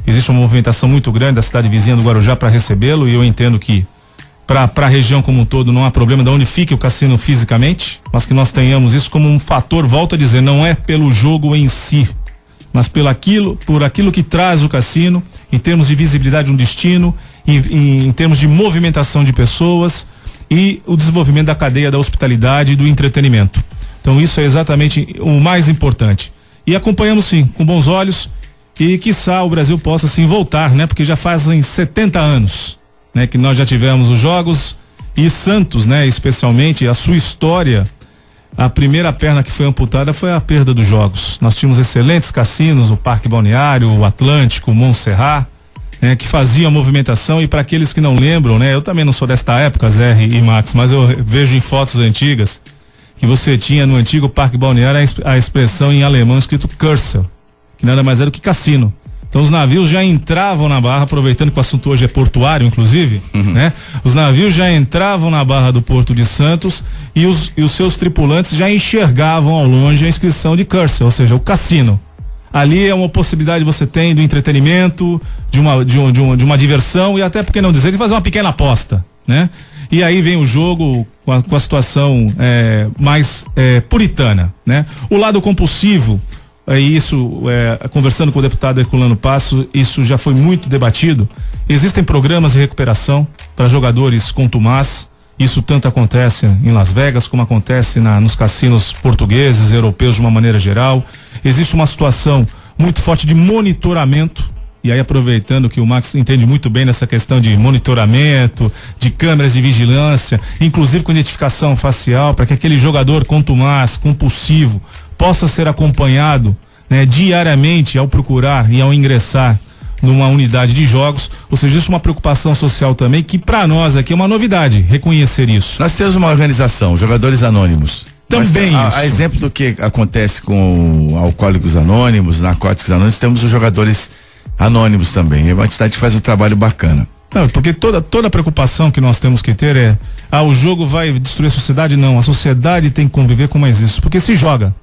Existe uma movimentação muito grande da cidade vizinha do Guarujá para recebê-lo, e eu entendo que para a região como um todo não há problema de onde fique o cassino fisicamente, mas que nós tenhamos isso como um fator, volto a dizer, não é pelo jogo em si, mas por aquilo que traz o cassino, em termos de visibilidade de um destino, em termos de movimentação de pessoas e o desenvolvimento da cadeia da hospitalidade e do entretenimento. Então isso é exatamente o mais importante. E acompanhamos sim, com bons olhos, e quiçá o Brasil possa sim voltar, né? Porque já fazem 70 anos, né, que nós já tivemos os jogos, e Santos, né, especialmente a sua história, a primeira perna que foi amputada foi a perda dos jogos. Nós tínhamos excelentes cassinos, o Parque Balneário, o Atlântico, o Montserrat, né, que faziam a movimentação. E para aqueles que não lembram, né, eu também não sou desta época, Zé e Max, mas eu vejo em fotos antigas que você tinha no antigo Parque Balneário a expressão em alemão escrito Curse, que nada mais era do que cassino. Então os navios já entravam na barra, aproveitando que o assunto hoje é portuário, inclusive, né? Os navios já entravam na barra do Porto de Santos e os seus tripulantes já enxergavam ao longe a inscrição de Curse, ou seja, o cassino. Ali é uma possibilidade que você tem do entretenimento, de uma diversão, e até, por que não dizer, de fazer uma pequena aposta, né? E aí vem o jogo com a situação mais puritana, né? O lado compulsivo, conversando com o deputado Herculano Passos, isso já foi muito debatido. Existem programas de recuperação para jogadores contumaz. Isso tanto acontece em Las Vegas como acontece nos cassinos portugueses, europeus de uma maneira geral. Existe uma situação muito forte de monitoramento, e aí aproveitando que o Max entende muito bem nessa questão de monitoramento, de câmeras de vigilância, inclusive com identificação facial, para que aquele jogador contumaz, compulsivo, possa ser acompanhado, né, diariamente ao procurar e ao ingressar numa unidade de jogos. Ou seja, existe uma preocupação social também, que para nós aqui é uma novidade reconhecer isso. Nós temos uma organização, Jogadores Anônimos. Também isso. A exemplo do que acontece com Alcoólicos Anônimos, Narcóticos Anônimos, temos os Jogadores Anônimos também. É uma entidade que faz um trabalho bacana. Não, porque toda a preocupação que nós temos que ter o jogo vai destruir a sociedade? Não, a sociedade tem que conviver com mais isso, porque se joga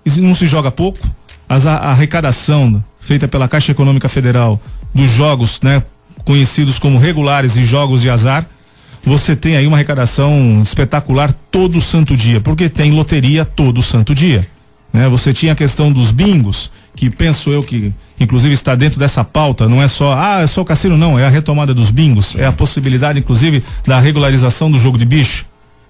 e não se joga pouco. A arrecadação feita pela Caixa Econômica Federal dos jogos, né, conhecidos como regulares e jogos de azar, você tem aí uma arrecadação espetacular todo santo dia, porque tem loteria todo santo dia, né? Você tinha a questão dos bingos, que penso eu que inclusive está dentro dessa pauta, não é só, é só o cassino, não, é a retomada dos bingos, é a possibilidade, inclusive, da regularização do jogo de bicho,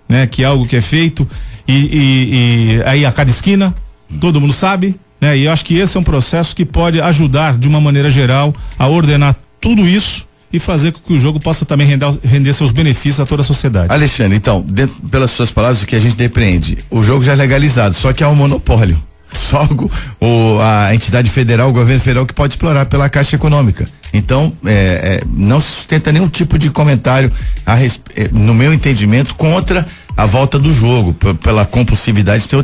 né? Que é algo que é feito e aí a cada esquina, todo mundo sabe, né? E eu acho que esse é um processo que pode ajudar, de uma maneira geral, a ordenar tudo isso e fazer com que o jogo possa também render seus benefícios a toda a sociedade. Alexandre, então, pelas suas palavras, o que a gente depreende, o jogo já é legalizado, só que há um monopólio. Só a entidade federal, o governo federal, que pode explorar pela Caixa Econômica. Então, não se sustenta nenhum tipo de comentário, no meu entendimento, contra a volta do jogo, pela compulsividade. Tem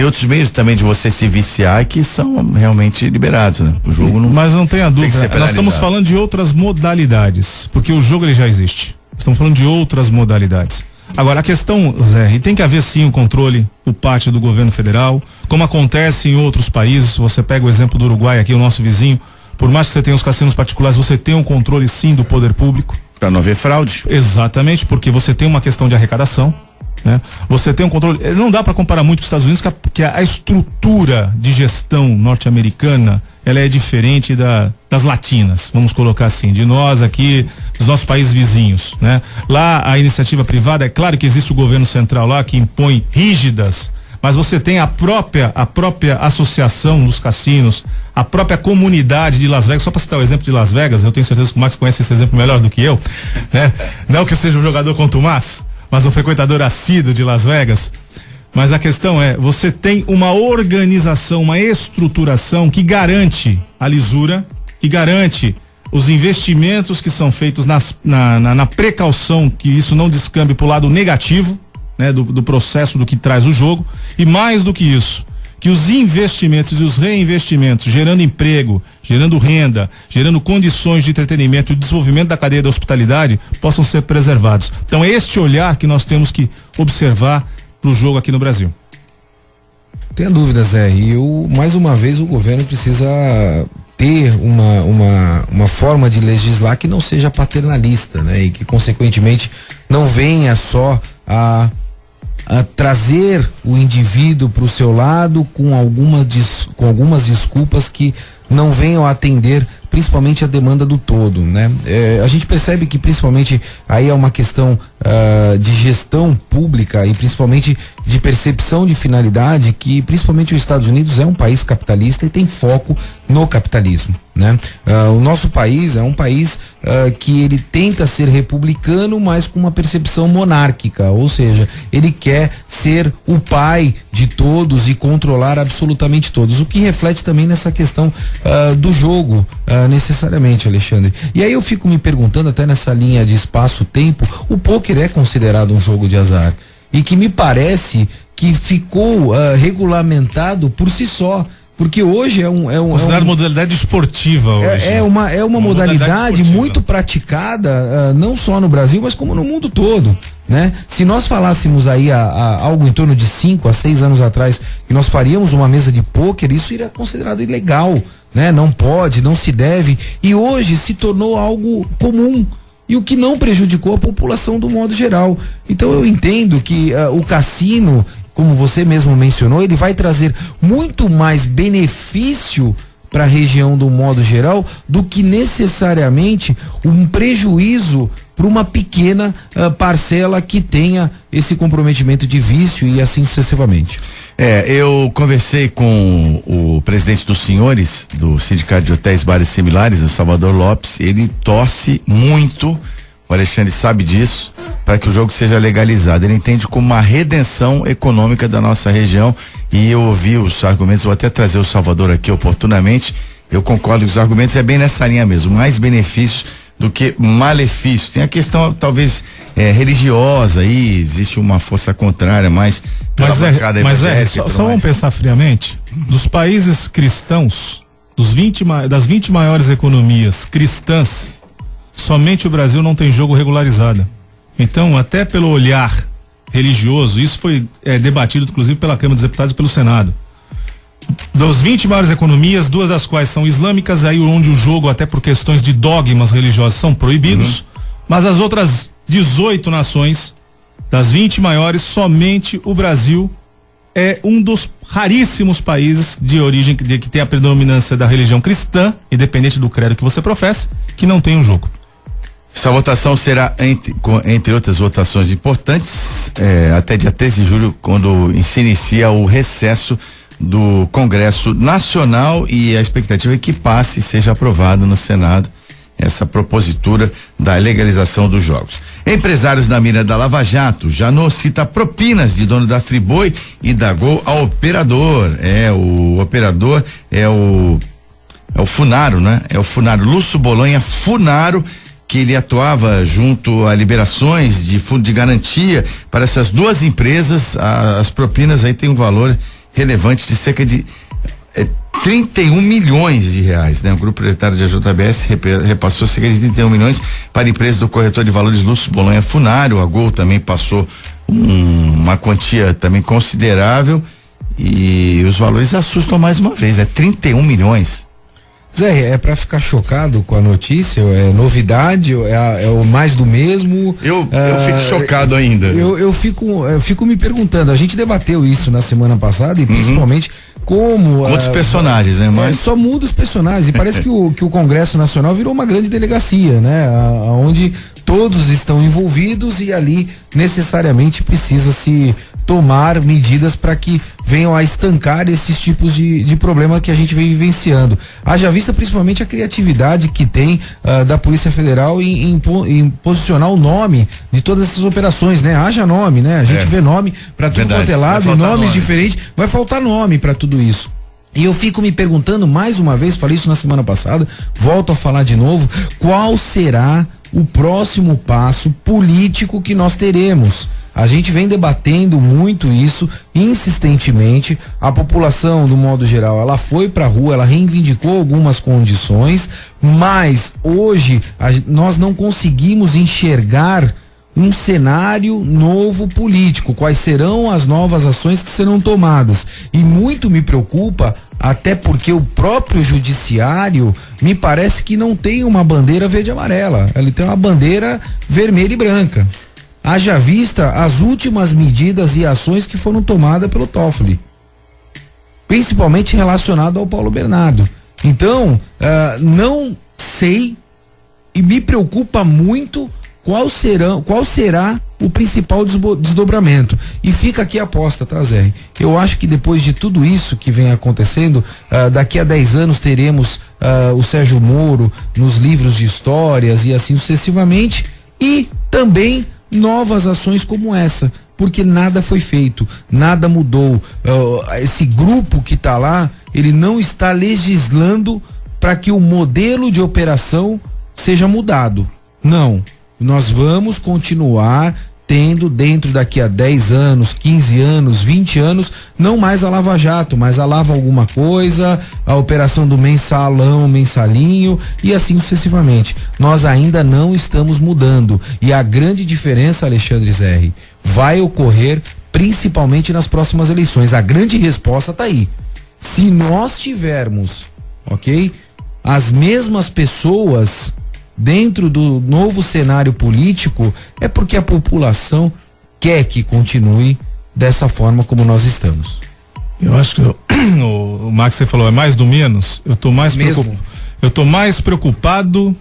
outros meios também de você se viciar que são realmente liberados, né? O jogo não. Mas não tenha dúvida, nós estamos falando de outras modalidades, porque o jogo ele já existe. Estamos falando de outras modalidades. Agora, a questão, Zé, e tem que haver sim um controle por parte do governo federal, como acontece em outros países. Você pega o exemplo do Uruguai aqui, o nosso vizinho, por mais que você tenha os cassinos particulares, você tem um controle sim do poder público. Para não haver fraude. Exatamente, porque você tem uma questão de arrecadação, né? Você tem um controle, não dá para comparar muito com os Estados Unidos, porque a estrutura de gestão norte-americana, ela é diferente das latinas, vamos colocar assim, de nós aqui, dos nossos países vizinhos, né? Lá a iniciativa privada, é claro que existe o governo central lá que impõe rígidas, mas você tem a própria associação dos cassinos, a própria comunidade de Las Vegas. Só para citar o exemplo de Las Vegas, eu tenho certeza que o Max conhece esse exemplo melhor do que eu, né? Não que eu seja um jogador contumaz, mas um frequentador assíduo de Las Vegas. Mas a questão é, você tem uma organização, uma estruturação que garante a lisura, que garante os investimentos que são feitos na precaução, que isso não descambe para o lado negativo, né, do processo do que traz o jogo. E mais do que isso, que os investimentos e os reinvestimentos, gerando emprego, gerando renda, gerando condições de entretenimento e desenvolvimento da cadeia da hospitalidade, possam ser preservados. Então é este olhar que nós temos que observar pro jogo aqui no Brasil. Tenha dúvida, Zé, mais uma vez o governo precisa ter uma forma de legislar que não seja paternalista, né? E que consequentemente não venha só a trazer o indivíduo para o seu lado com algumas desculpas que não venham a atender principalmente a demanda do todo, né? A gente percebe que principalmente aí é uma questão de gestão pública e principalmente de percepção de finalidade, que principalmente os Estados Unidos é um país capitalista e tem foco no capitalismo, né? O nosso país é um país que ele tenta ser republicano, mas com uma percepção monárquica, ou seja, ele quer ser o pai de todos e controlar absolutamente todos, o que reflete também nessa questão do jogo, necessariamente, Alexandre. E aí eu fico me perguntando, até nessa linha de espaço-tempo, o pôquer é considerado um jogo de azar e que me parece que ficou regulamentado por si só, porque hoje considerado modalidade esportiva hoje. É uma modalidade muito praticada, não só no Brasil, mas como no mundo todo, né? Se nós falássemos aí há algo em torno de 5 a 6 anos atrás que nós faríamos uma mesa de pôquer, isso iria considerado ilegal, né? Não pode, não se deve, e hoje se tornou algo comum, e o que não prejudicou a população do modo geral. Então eu entendo que o cassino, como você mesmo mencionou, ele vai trazer muito mais benefício para a região do modo geral do que necessariamente um prejuízo para uma pequena parcela que tenha esse comprometimento de vício e assim sucessivamente. Eu conversei com o presidente dos senhores do Sindicato de Hotéis, Bares Similares, o Salvador Lopes. Ele torce muito, o Alexandre sabe disso, para que o jogo seja legalizado. Ele entende como uma redenção econômica da nossa região, e eu ouvi os argumentos, vou até trazer o Salvador aqui oportunamente. Eu concordo que os argumentos é bem nessa linha mesmo, mais benefícios do que malefícios. Tem a questão talvez religiosa aí, existe uma força contrária, mas só vamos pensar friamente, dos países cristãos, das 20 maiores economias cristãs, somente o Brasil não tem jogo regularizado. Então, até pelo olhar religioso, isso foi debatido inclusive pela Câmara dos Deputados e pelo Senado. Das 20 maiores economias, 2 das quais são islâmicas, aí onde o jogo, até por questões de dogmas religiosos, são proibidos, mas as outras 18 nações, das 20 maiores, somente o Brasil é um dos raríssimos países de origem que tem a predominância da religião cristã, independente do credo que você professe, que não tem um jogo. Essa votação será, entre outras votações importantes, até dia 13 de julho, quando se inicia o recesso do Congresso Nacional, e a expectativa é que passe e seja aprovado no Senado essa propositura da legalização dos jogos. Empresários da mira da Lava Jato já cita propinas de dono da Friboi e da Gol ao operador. O operador é o Funaro, né? É o Funaro, Lúcio Bolonha Funaro, que ele atuava junto a liberações de fundo de garantia para essas duas empresas. As propinas aí tem um valor relevante de cerca de 31 milhões de reais, né? O grupo proprietário da JBS repassou cerca de 31 milhões para a empresa do corretor de valores Lúcio Bolonha Funaro. A Gol também passou uma quantia também considerável, e os valores assustam mais uma vez, 31 milhões. Zé, é pra ficar chocado com a notícia? É novidade? É o mais do mesmo? Eu fico chocado ainda. Eu fico me perguntando. A gente debateu isso na semana passada, e principalmente como outros personagens, né? Mas só muda os personagens, e parece que o Congresso Nacional virou uma grande delegacia, né? Onde todos estão envolvidos, e ali necessariamente precisa se tomar medidas para que venham a estancar esses tipos de problema que a gente vem vivenciando. Haja vista principalmente a criatividade que tem da Polícia Federal em posicionar o nome de todas essas operações, né? Haja nome, né? A gente vê nome para tudo quanto é lado, e nomes diferentes, vai faltar nome para tudo isso. E eu fico me perguntando mais uma vez, falei isso na semana passada, volto a falar de novo, qual será o próximo passo político que nós teremos? A gente vem debatendo muito isso insistentemente. A população, do modo geral, ela foi pra rua, ela reivindicou algumas condições, mas hoje nós não conseguimos enxergar um cenário novo político. Quais serão as novas ações que serão tomadas? E muito me preocupa, até porque o próprio judiciário me parece que não tem uma bandeira verde e amarela. Ele tem uma bandeira vermelha e branca. Haja vista as últimas medidas e ações que foram tomadas pelo Toffoli, principalmente relacionado ao Paulo Bernardo. Então, não sei, e me preocupa muito qual será o principal desdobramento. E fica aqui a aposta, tá, Zé? Eu acho que depois de tudo isso que vem acontecendo, daqui a 10 anos teremos o Sérgio Moro nos livros de histórias e assim sucessivamente, e também novas ações como essa, porque nada foi feito, nada mudou. Esse grupo que está lá, ele não está legislando para que o modelo de operação seja mudado. Não, nós vamos continuar tendo dentro daqui a 10 anos, 15 anos, 20 anos, não mais a Lava Jato, mas a Lava alguma coisa, a operação do mensalão, mensalinho e assim sucessivamente. Nós ainda não estamos mudando, e a grande diferença, Alexandre Zerri, vai ocorrer principalmente nas próximas eleições. A grande resposta tá aí. Se nós tivermos, ok, as mesmas pessoas dentro do novo cenário político, é porque a população quer que continue dessa forma como nós estamos. Eu acho que o Max, você falou, é mais do menos. Eu tô mais preocupado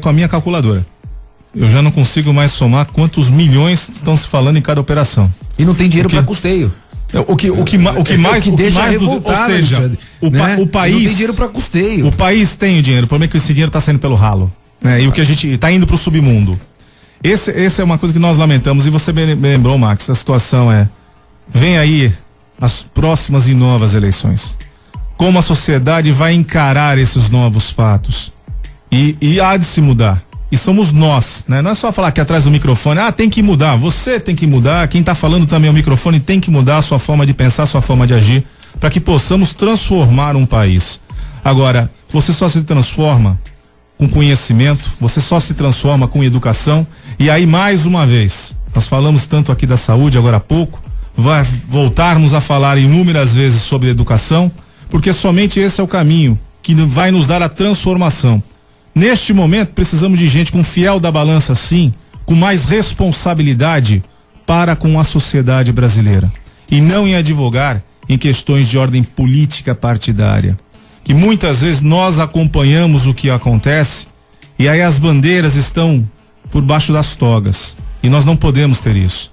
com a minha calculadora. Eu já não consigo mais somar quantos milhões estão se falando em cada operação. E não tem dinheiro para custeio. O que mais o país não tem dinheiro para custeio. O país tem o dinheiro, o problema é que esse dinheiro está saindo pelo ralo, né? E o que a gente está indo para o submundo. Esse é uma coisa que nós lamentamos, e você me lembrou, Max, a situação vem aí as próximas e novas eleições. Como a sociedade vai encarar esses novos fatos? E há de se mudar. E somos nós, né? Não é só falar que atrás do microfone, tem que mudar, você tem que mudar, quem tá falando também ao microfone tem que mudar a sua forma de pensar, a sua forma de agir, para que possamos transformar um país. Agora, você só se transforma com conhecimento, você só se transforma com educação, e aí mais uma vez, nós falamos tanto aqui da saúde agora há pouco, vai voltarmos a falar inúmeras vezes sobre educação, porque somente esse é o caminho que vai nos dar a transformação. Neste momento, precisamos de gente com fiel da balança, sim, com mais responsabilidade para com a sociedade brasileira. e não em advogar em questões de ordem política partidária. Que muitas vezes nós acompanhamos o que acontece e aí as bandeiras estão por baixo das togas. E nós não podemos ter isso.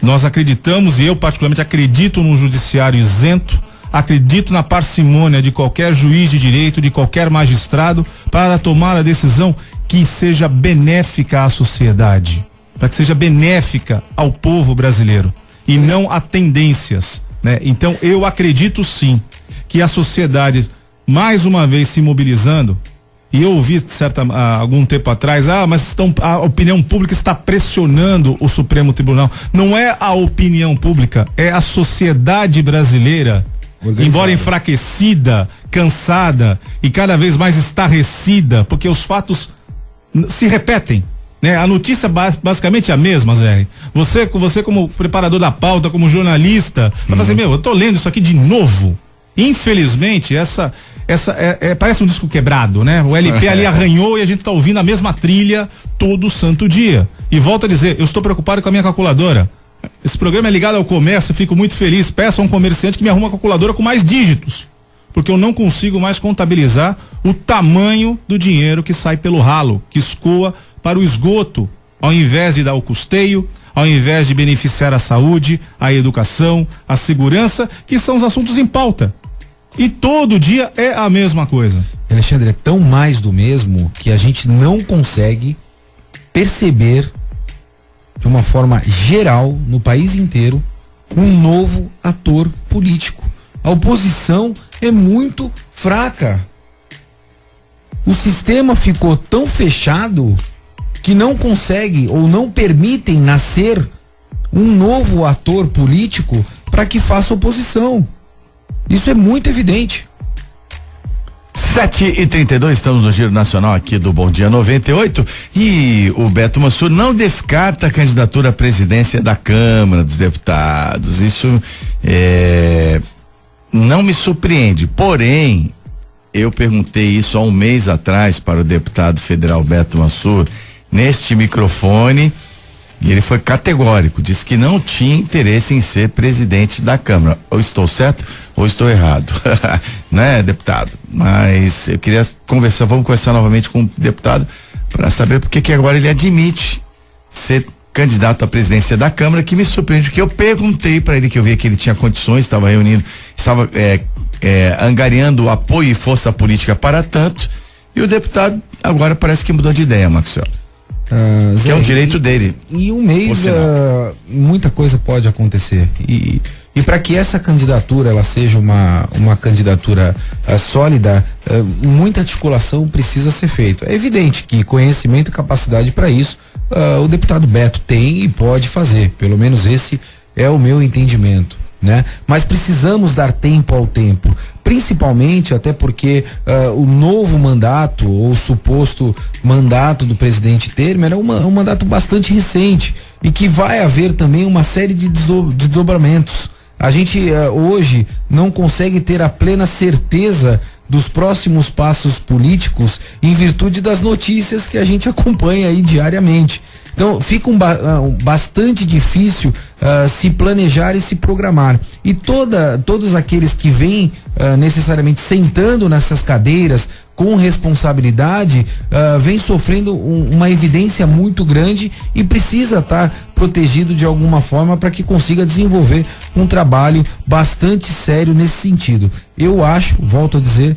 Nós acreditamos, e eu particularmente acredito num judiciário isento, acredito na parcimônia de qualquer juiz de direito, de qualquer magistrado, para tomar a decisão que seja benéfica à sociedade, para que seja benéfica ao povo brasileiro e não a tendências, né? Então eu acredito sim que a sociedade, mais uma vez se mobilizando, e eu ouvi algum tempo atrás, mas a opinião pública está pressionando o Supremo Tribunal. Não é a opinião pública, é a sociedade brasileira, embora enfraquecida, cansada e cada vez mais estarrecida, porque os fatos se repetem, né? A notícia basicamente é a mesma, Zé. Você como preparador da pauta, como jornalista, vai fazer, eu tô lendo isso aqui de novo. Infelizmente, parece um disco quebrado, né? O LP ali arranhou e a gente tá ouvindo a mesma trilha todo santo dia. E volto a dizer, eu estou preocupado com a minha calculadora. Esse programa é ligado ao comércio, eu fico muito feliz. Peço a um comerciante que me arruma uma calculadora com mais dígitos, porque eu não consigo mais contabilizar o tamanho do dinheiro que sai pelo ralo, que escoa para o esgoto, ao invés de dar o custeio, ao invés de beneficiar a saúde, a educação, a segurança, que são os assuntos em pauta. E todo dia é a mesma coisa. Alexandre, é tão mais do mesmo que a gente não consegue perceber de uma forma geral, no país inteiro, um novo ator político. A oposição é muito fraca. O sistema ficou tão fechado que não consegue ou não permitem nascer um novo ator político para que faça oposição. Isso é muito evidente. 7h32, estamos no Giro Nacional aqui do Bom Dia 98 e o Beto Mansur não descarta a candidatura à presidência da Câmara dos Deputados. Isso não me surpreende, porém eu perguntei isso há um mês atrás para o deputado federal Beto Mansur neste microfone e ele foi categórico, disse que não tinha interesse em ser presidente da Câmara. Ou estou certo ou estou errado, né, deputado? Mas eu queria vamos conversar novamente com o deputado para saber por que agora ele admite ser candidato à presidência da Câmara, que me surpreende, porque eu perguntei para ele, que eu via que ele tinha condições, estava angariando apoio e força política para tanto, e o deputado agora parece que mudou de ideia, Marcelo. Que é um direito dele. Em um mês muita coisa pode acontecer e para que essa candidatura ela seja uma candidatura sólida, muita articulação precisa ser feita. É evidente que conhecimento e capacidade para isso o deputado Beto tem e pode fazer, pelo menos esse é o meu entendimento, né? Mas precisamos dar tempo ao tempo, principalmente até porque o novo mandato ou suposto mandato do presidente Temer é um mandato bastante recente e que vai haver também uma série de desdobramentos. A gente hoje não consegue ter a plena certeza dos próximos passos políticos em virtude das notícias que a gente acompanha aí diariamente. Então fica bastante difícil se planejar e se programar. E todos aqueles que vêm necessariamente sentando nessas cadeiras com responsabilidade, vem sofrendo uma evidência muito grande e precisa estar protegido de alguma forma para que consiga desenvolver um trabalho bastante sério nesse sentido. Eu acho, volto a dizer,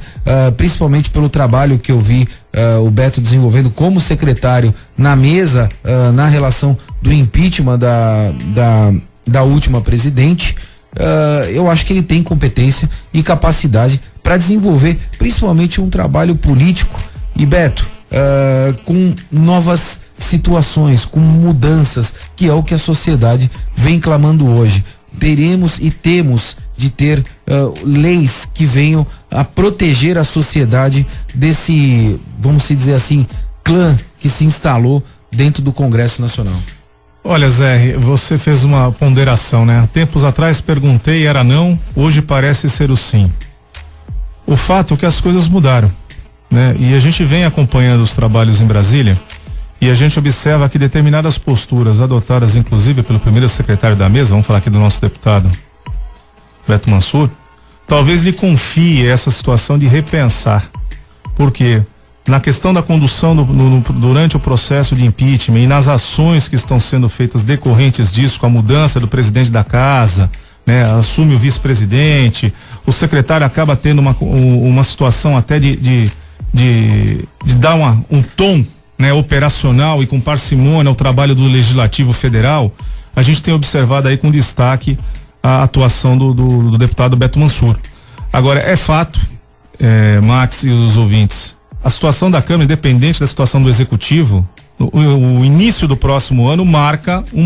principalmente pelo trabalho que eu vi o Beto desenvolvendo como secretário na mesa, na relação do impeachment da última presidente, eu acho que ele tem competência e capacidade para desenvolver principalmente um trabalho político e, Beto, com novas situações, com mudanças, que é o que a sociedade vem clamando hoje. Teremos e temos de ter leis que venham a proteger a sociedade desse, vamos dizer assim, clã que se instalou dentro do Congresso Nacional. Olha, Zé, você fez uma ponderação, né? Tempos atrás perguntei, era não, hoje parece ser o sim. O fato é que as coisas mudaram, né? E a gente vem acompanhando os trabalhos em Brasília e a gente observa que determinadas posturas adotadas inclusive pelo primeiro secretário da mesa, vamos falar aqui do nosso deputado Beto Mansur, talvez lhe confie essa situação de repensar. Por quê? Na questão da condução durante o processo de impeachment e nas ações que estão sendo feitas decorrentes disso, com a mudança do presidente da casa, né, assume o vice-presidente, o secretário acaba tendo uma situação até de dar um tom, né, operacional e com parcimônia ao trabalho do Legislativo Federal. A gente tem observado aí com destaque a atuação do deputado Beto Mansur. Agora, é fato, Max e os ouvintes, a situação da Câmara, independente da situação do Executivo, o início do próximo ano marca um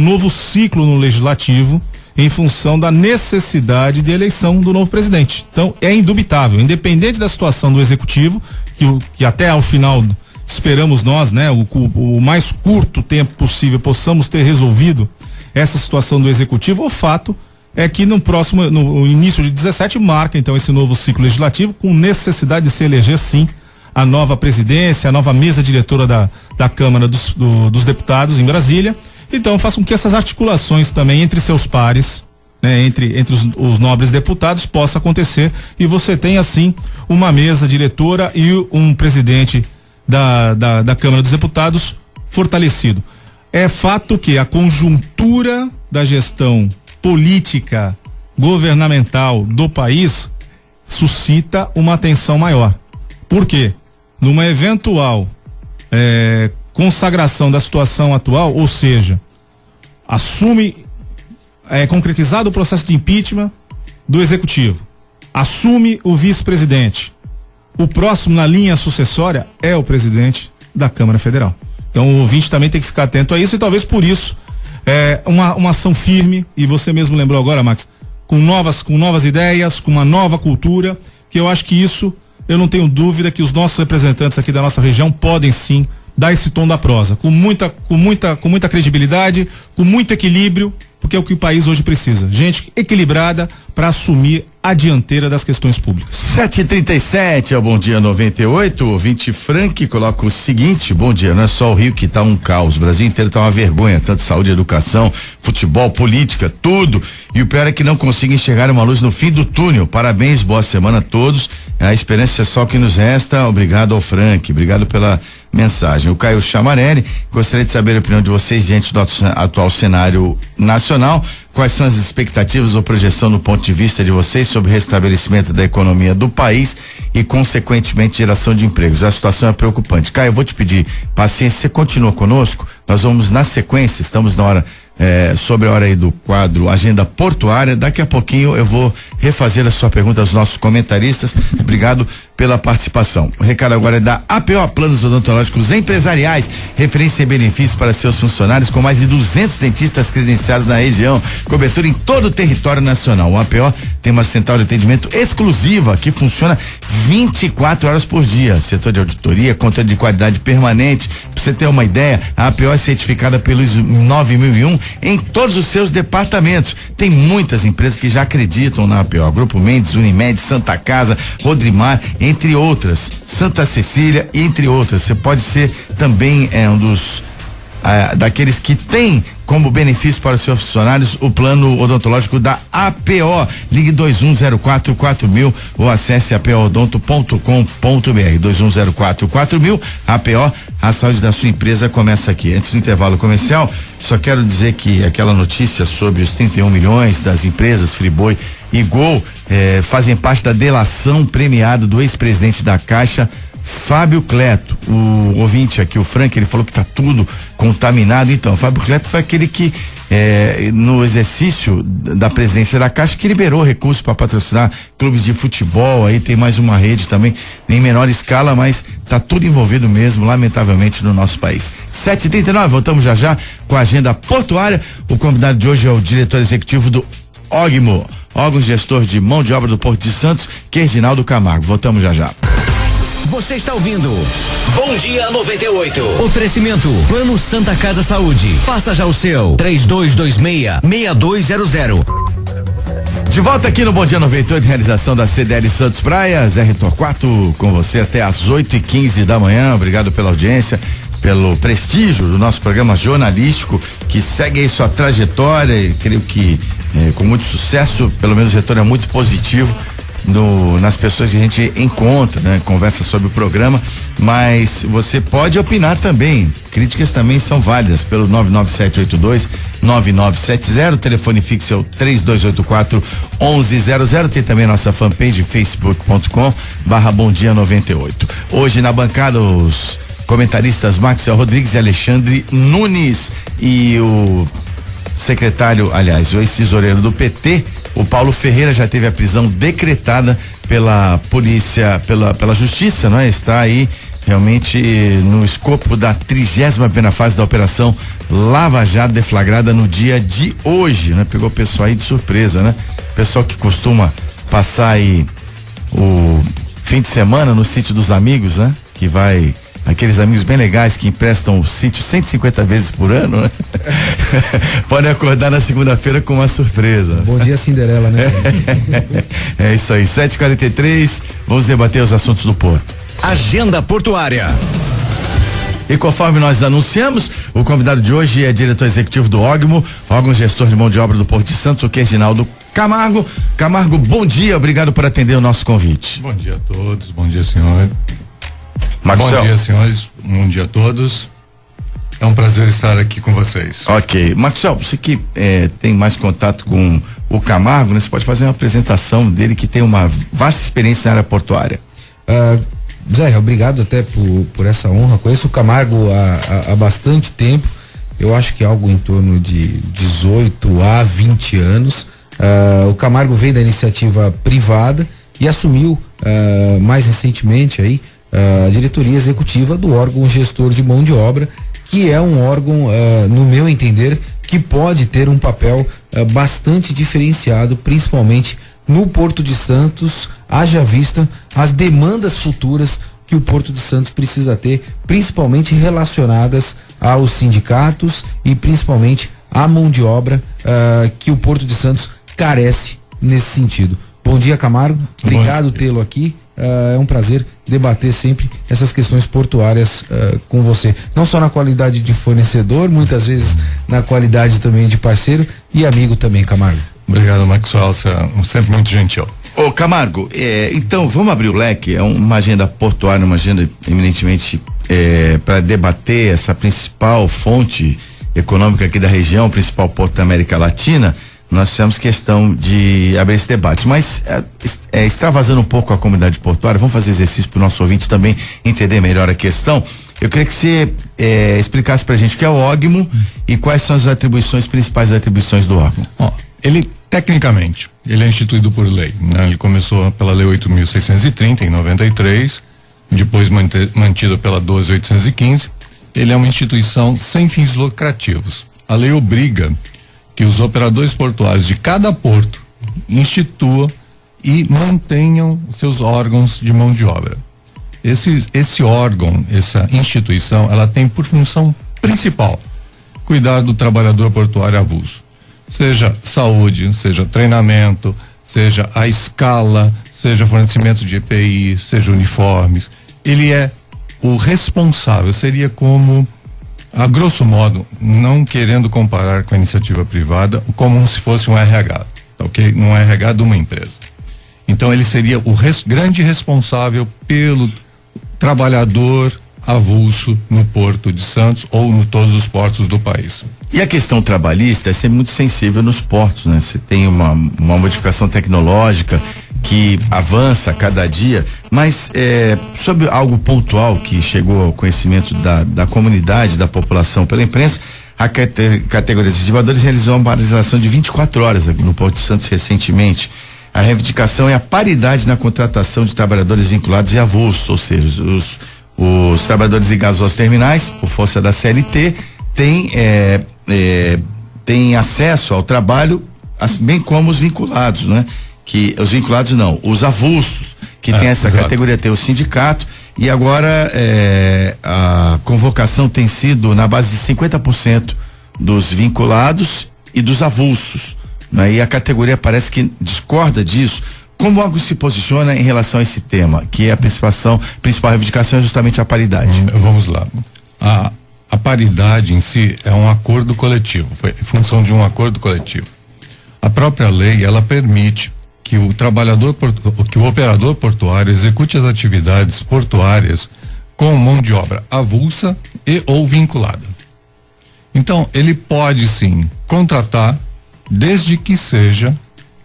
novo ciclo no Legislativo em função da necessidade de eleição do novo presidente. Então, é indubitável, independente da situação do Executivo, que até ao final esperamos nós, né, o mais curto tempo possível possamos ter resolvido essa situação do Executivo. O fato é que no início de 17 marca então esse novo ciclo legislativo com necessidade de se eleger sim a nova presidência, a nova mesa diretora da Câmara dos Deputados em Brasília. Então faz com que essas articulações também entre seus pares, né, entre os nobres deputados possa acontecer e você tem assim uma mesa diretora e um presidente da Câmara dos Deputados fortalecido. É fato que a conjuntura da gestão política governamental do país suscita uma atenção maior. Por quê? Numa eventual consagração da situação atual, ou seja, concretizado o processo de impeachment do Executivo, assume o vice-presidente. O próximo na linha sucessória é o presidente da Câmara Federal. Então o ouvinte também tem que ficar atento a isso e talvez por isso uma ação firme, e você mesmo lembrou agora, Max, com novas ideias, com uma nova cultura, que eu acho que isso, eu não tenho dúvida que os nossos representantes aqui da nossa região podem sim dar esse tom da prosa, com muita credibilidade, com muito equilíbrio, porque é o que o país hoje precisa. Gente equilibrada para assumir a dianteira das questões públicas. 7h37, é o Bom Dia 98. O ouvinte Frank coloca o seguinte: bom dia, não é só o Rio que tá um caos, o Brasil inteiro tá uma vergonha, tanto saúde, educação, futebol, política, tudo. E o pior é que não consigo enxergar uma luz no fim do túnel. Parabéns, boa semana a todos. A esperança é só o que nos resta. Obrigado ao Frank, obrigado pela mensagem. O Caio Chamarelli, gostaria de saber a opinião de vocês diante do atual cenário nacional. Quais são as expectativas ou projeção do ponto de vista de vocês sobre o restabelecimento da economia do país e, consequentemente, geração de empregos? A situação é preocupante. Caio, eu vou te pedir paciência, você continua conosco, nós vamos na sequência, estamos na hora, sobre a hora aí do quadro Agenda Portuária. Daqui a pouquinho eu vou refazer a sua pergunta aos nossos comentaristas. Obrigado pela participação. O recado agora é da APO Planos Odontológicos Empresariais, referência em benefícios para seus funcionários, com mais de 200 dentistas credenciados na região, cobertura em todo o território nacional. O APO tem uma central de atendimento exclusiva que funciona 24 horas por dia. Setor de auditoria, controle de qualidade permanente. Pra você ter uma ideia, a APO é certificada pelo ISO 9001 em todos os seus departamentos. Tem muitas empresas que já acreditam na APO. Grupo Mendes, Unimed, Santa Casa, Rodrimar, entre outras, Santa Cecília, entre outras. Você pode ser também um dos daqueles que tem como benefício para os seus funcionários o plano odontológico da APO. Ligue 21044000 ou acesse apoodonto.com.br. 21044000. APO, a saúde da sua empresa começa aqui. Antes do intervalo comercial, só quero dizer que aquela notícia sobre os 31 milhões das empresas Friboi e Gol fazem parte da delação premiada do ex-presidente da Caixa, Fábio Cleto. O ouvinte aqui, o Frank, ele falou que tá tudo contaminado. Então, Fábio Cleto foi aquele que no exercício da presidência da Caixa que liberou recursos para patrocinar clubes de futebol. Aí tem mais uma rede também em menor escala, mas tá tudo envolvido mesmo, lamentavelmente, no nosso país. 7h39, voltamos já com a Agenda Portuária. O convidado de hoje é o diretor executivo do Ogmo, órgão gestor de mão de obra do Porto de Santos, que é Reginaldo Camargo. Voltamos já. Você está ouvindo Bom Dia 98. Oferecimento Plano Santa Casa Saúde. Faça já o seu. 3226-6200. De volta aqui no Bom Dia 98, realização da CDL Santos Praia. Zé Torquato com você até às 8h15 da manhã. Obrigado pela audiência, pelo prestígio do nosso programa jornalístico, que segue aí sua trajetória, e creio que com muito sucesso, pelo menos o retorno é muito positivo nas pessoas que a gente encontra, né? Conversa sobre o programa, mas você pode opinar também, críticas também são válidas pelo 99782-9970, telefone fixo é o 3284-1100, tem também nossa fanpage facebook.com/bomdia98. Hoje na bancada os comentaristas Maxwell Rodrigues e Alexandre Nunes e o secretário, aliás, o ex-tesoureiro do PT, o Paulo Ferreira, já teve a prisão decretada pela polícia, pela justiça, não é? Está aí realmente no escopo da 30ª fase da operação Lava Jato, deflagrada no dia de hoje, né? Pegou o pessoal aí de surpresa, né? Pessoal que costuma passar aí o fim de semana no sítio dos amigos, né? Que vai, aqueles amigos bem legais que emprestam o sítio 150 vezes por ano, né? Podem acordar na segunda-feira com uma surpresa. Bom dia, Cinderela, né? É isso aí, 7h43, vamos debater os assuntos do Porto. Agenda Portuária. E conforme nós anunciamos, o convidado de hoje é diretor executivo do órgão gestor de mão de obra do Porto de Santos, o Reginaldo Camargo. Camargo, bom dia, obrigado por atender o nosso convite. Bom dia a todos, bom dia, senhor. Maxwell. Bom dia, senhores, bom dia a todos. É um prazer estar aqui com vocês. Ok, Maxwell, você que tem mais contato com o Camargo, né? Você pode fazer uma apresentação dele, que tem uma vasta experiência na área portuária. Zé, obrigado até por essa honra. Conheço o Camargo há bastante tempo, eu acho que algo em torno de 18 a 20 anos. O Camargo veio da iniciativa privada e assumiu mais recentemente aí a diretoria executiva do órgão gestor de mão de obra, que é um órgão, no meu entender, que pode ter um papel bastante diferenciado, principalmente no Porto de Santos, haja vista as demandas futuras que o Porto de Santos precisa ter, principalmente relacionadas aos sindicatos e principalmente à mão de obra que o Porto de Santos carece nesse sentido. Bom dia, Camargo, obrigado tê-lo aqui. É um prazer debater sempre essas questões portuárias com você, não só na qualidade de fornecedor, muitas vezes na qualidade também de parceiro e amigo também, Camargo. Obrigado, Maxwell, você é sempre muito gentil. Ô Camargo, então vamos abrir o leque, é uma agenda portuária, uma agenda eminentemente para debater essa principal fonte econômica aqui da região, principal porto da América Latina. Nós fizemos questão de abrir esse debate, mas extravasando um pouco a comunidade portuária, vamos fazer exercício para o nosso ouvinte também entender melhor a questão. Eu queria que você explicasse para a gente o que é o OGMO e quais são as principais atribuições do órgão. Ele, tecnicamente, ele é instituído por lei, né? Ele começou pela Lei 8.630 em 93, depois mantido pela 12.815. Ele é uma instituição sem fins lucrativos. A lei obriga que os operadores portuários de cada porto instituam e mantenham seus órgãos de mão de obra. Esse órgão, essa instituição, ela tem por função principal cuidar do trabalhador portuário avulso, seja saúde, seja treinamento, seja a escala, seja fornecimento de EPI, seja uniformes. Ele é o responsável, seria como, a grosso modo, não querendo comparar com a iniciativa privada, como se fosse um RH, ok? Um RH de uma empresa. Então ele seria o grande responsável pelo trabalhador avulso no Porto de Santos ou em todos os portos do país. E a questão trabalhista é sempre muito sensível nos portos, né? Você tem uma modificação tecnológica que avança a cada dia, mas sobre algo pontual que chegou ao conhecimento da comunidade, da população pela imprensa, a categoria de ativadores realizou uma paralisação de 24 horas aqui no Porto de Santos recentemente. A reivindicação é a paridade na contratação de trabalhadores vinculados e avulsos, ou seja, os trabalhadores ligados aos terminais, por força da CLT, têm acesso ao trabalho, bem como os vinculados, né? Que os vinculados não, os avulsos, que tem essa categoria, tem o sindicato, e agora a convocação tem sido na base de 50% dos vinculados e dos avulsos, né? E a categoria parece que discorda disso. Como algo se posiciona em relação a esse tema, que é a principal reivindicação é justamente a paridade? Vamos lá. A paridade em si é um acordo coletivo, foi função de um acordo coletivo. A própria lei, ela permite que o operador portuário execute as atividades portuárias com mão de obra avulsa e ou vinculada. Então, ele pode sim contratar, desde que seja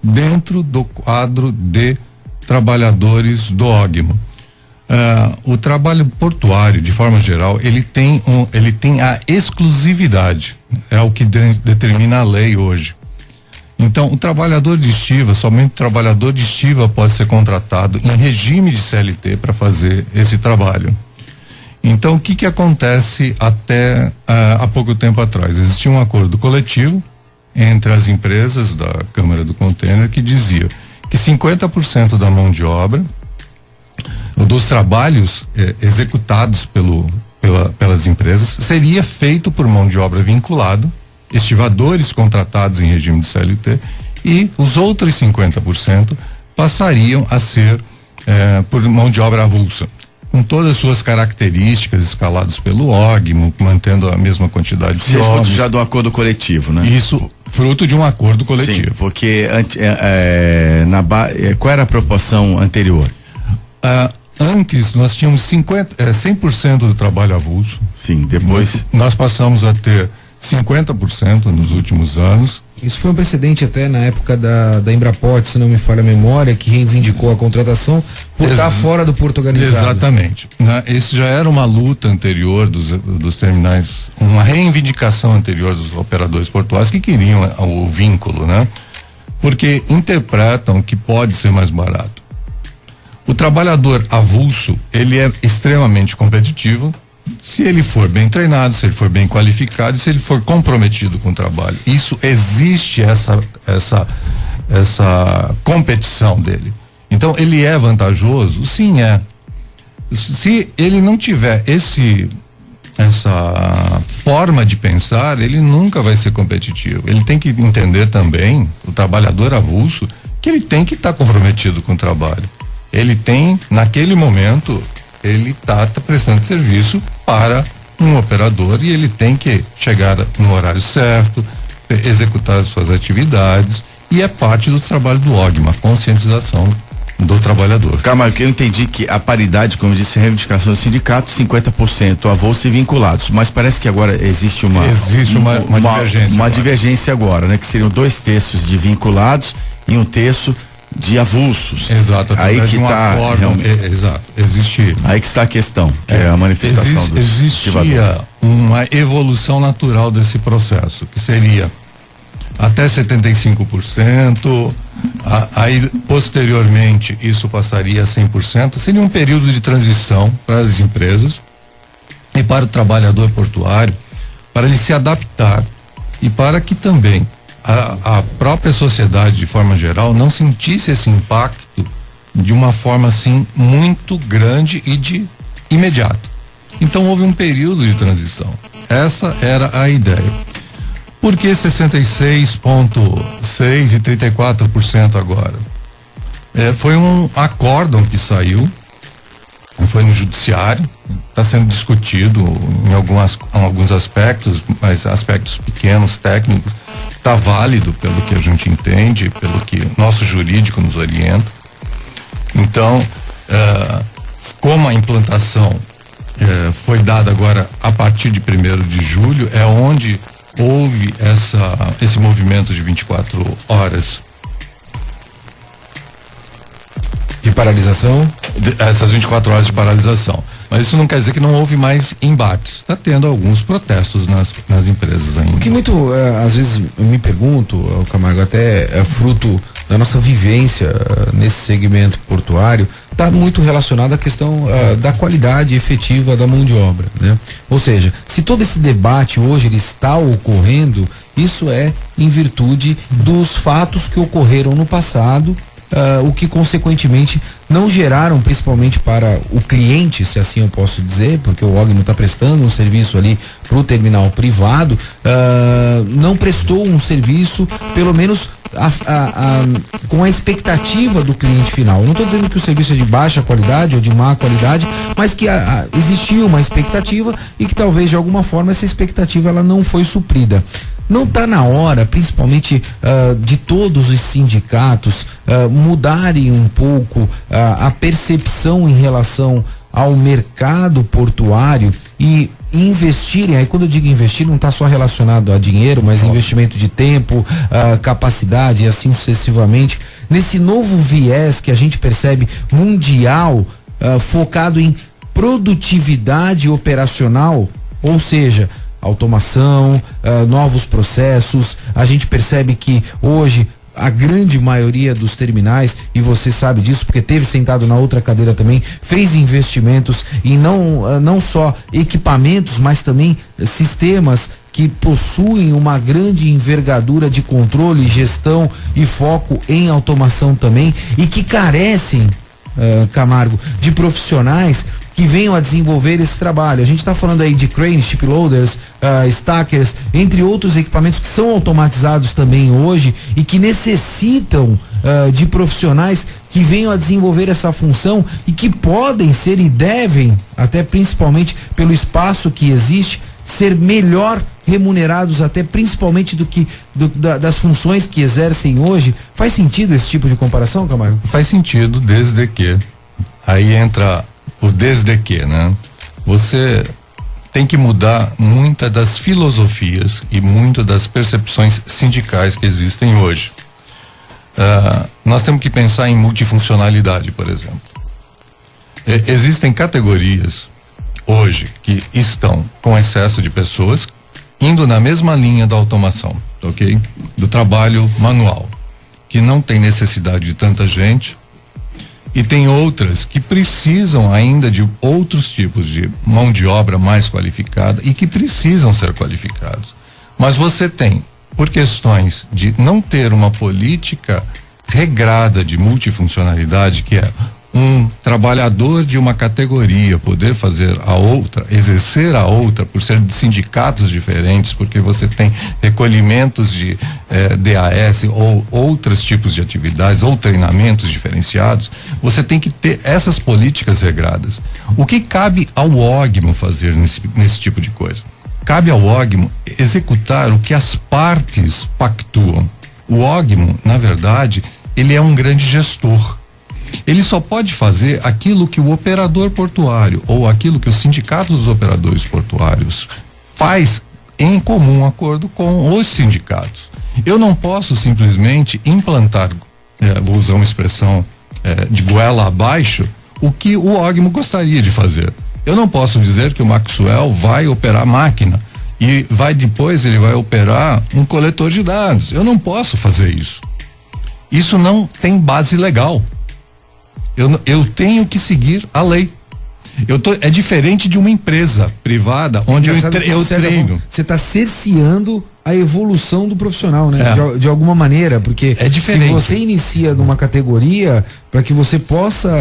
dentro do quadro de trabalhadores do ógimo. O trabalho portuário, de forma geral, ele tem a exclusividade, é o que determina a lei hoje. Então, o trabalhador de estiva, somente o trabalhador de estiva pode ser contratado em regime de CLT para fazer esse trabalho. Então, o que acontece até há pouco tempo atrás? Existia um acordo coletivo entre as empresas da Câmara do Container que dizia que 50% da mão de obra dos trabalhos executados pelas empresas seria feito por mão de obra vinculado, estivadores contratados em regime de CLT, e os outros 50% passariam a ser por mão de obra avulsa, com todas as suas características escaladas pelo OGMO, mantendo a mesma quantidade de fruto já do acordo coletivo, né? Isso, fruto de um acordo coletivo. Sim, porque qual era a proporção anterior? Antes nós tínhamos 100% do trabalho avulso. Sim, depois nós passamos a ter 50% nos últimos anos. Isso foi um precedente até na época da Embraport, se não me falha a memória, que reivindicou a contratação por estar fora do porto organizado. Exatamente. Esse já era uma luta anterior dos terminais, uma reivindicação anterior dos operadores portuários que queriam o vínculo, né? Porque interpretam que pode ser mais barato. O trabalhador avulso, ele é extremamente competitivo se ele for bem treinado, se ele for bem qualificado, se ele for comprometido com o trabalho. Isso existe essa competição dele. Então, ele é vantajoso? Sim, é. Se ele não tiver essa forma de pensar, ele nunca vai ser competitivo. Ele tem que entender também, o trabalhador avulso, que ele tem que estar comprometido com o trabalho. Ele tem, naquele momento, ele está prestando serviço para um operador e ele tem que chegar no horário certo, executar as suas atividades, e é parte do trabalho do OGMA, a conscientização do trabalhador. Camargo, eu entendi que a paridade, como disse, a reivindicação do sindicato, 50% avulso e vinculados, mas parece que agora existe uma divergência. Uma divergência agora, né? Que seriam 2/3 de vinculados e 1/3 de avulsos. Exato. Aí que está exato. Existe. Aí que está a questão, que é a manifestação dos existia uma evolução natural desse processo, que seria até 75%, aí posteriormente isso passaria a 100%. Seria um período de transição para as empresas e para o trabalhador portuário, para ele se adaptar e para que também a própria sociedade, de forma geral, não sentisse esse impacto de uma forma assim muito grande e de imediato. Então houve um período de transição. Essa era a ideia. Por que 66,6% e 34% agora? Foi um acórdão que saiu, foi no judiciário, está sendo discutido em alguns aspectos, mas aspectos pequenos, técnicos, está válido pelo que a gente entende, pelo que nosso jurídico nos orienta. Então, como a implantação foi dada agora a partir de 1º de julho, é onde houve esse movimento de 24 horas. De paralisação? Essas 24 horas de paralisação. Mas isso não quer dizer que não houve mais embates. Está tendo alguns protestos nas empresas ainda. O que muito, às vezes, eu me pergunto, Camargo, até é fruto da nossa vivência nesse segmento portuário, está muito relacionado à questão da qualidade efetiva da mão de obra, né? Ou seja, se todo esse debate hoje ele está ocorrendo, isso é em virtude dos fatos que ocorreram no passado, o que consequentemente não geraram, principalmente para o cliente, se assim eu posso dizer, porque o OGMO está prestando um serviço ali para o terminal privado, não prestou um serviço, pelo menos com a expectativa do cliente final. Eu não estou dizendo que o serviço é de baixa qualidade ou de má qualidade, mas que existia uma expectativa e que talvez de alguma forma essa expectativa ela não foi suprida. Não está na hora, principalmente de todos os sindicatos mudarem um pouco a percepção em relação ao mercado portuário e investirem, aí quando eu digo investir não está só relacionado a dinheiro, mas investimento de tempo, capacidade e assim sucessivamente, nesse novo viés que a gente percebe mundial, focado em produtividade operacional, ou seja, automação, novos processos. A gente percebe que hoje a grande maioria dos terminais, e você sabe disso porque teve sentado na outra cadeira também, fez investimentos em não só equipamentos, mas também sistemas que possuem uma grande envergadura de controle, gestão e foco em automação também, e que carecem, Camargo, de profissionais que venham a desenvolver esse trabalho. A gente está falando aí de cranes, ship loaders, stackers, entre outros equipamentos que são automatizados também hoje e que necessitam de profissionais que venham a desenvolver essa função e que podem ser e devem, até principalmente pelo espaço que existe, ser melhor remunerados, até principalmente das funções que exercem hoje. Faz sentido esse tipo de comparação, Camargo? Faz sentido, desde que aí entra o desde que, né? Você tem que mudar muitas das filosofias e muitas das percepções sindicais que existem hoje. Nós temos que pensar em multifuncionalidade, por exemplo. Existem categorias hoje que estão com excesso de pessoas indo na mesma linha da automação, ok? Do trabalho manual, que não tem necessidade de tanta gente. E tem outras que precisam ainda de outros tipos de mão de obra mais qualificada e que precisam ser qualificados. Mas você tem, por questões de não ter uma política regrada de multifuncionalidade, que é um trabalhador de uma categoria poder fazer a outra, exercer a outra, por ser de sindicatos diferentes, porque você tem recolhimentos de DAS ou outros tipos de atividades ou treinamentos diferenciados, você tem que ter essas políticas regradas. O que cabe ao OGMO fazer nesse tipo de coisa? Cabe ao OGMO executar o que as partes pactuam. O OGMO, na verdade, ele é um grande gestor. Ele só pode fazer aquilo que o operador portuário ou aquilo que o sindicato dos operadores portuários faz em comum acordo com os sindicatos. Eu não posso simplesmente implantar, vou usar uma expressão de goela abaixo, o que o OGMO gostaria de fazer. Eu não posso dizer que o Maxwell vai operar máquina e depois ele vai operar um coletor de dados. Eu não posso fazer isso. Isso não tem base legal. Eu tenho que seguir a lei. É diferente de uma empresa privada onde eu treino. Você está cerceando a evolução do profissional, né? De alguma maneira, porque é diferente. Se você inicia numa categoria, para que você possa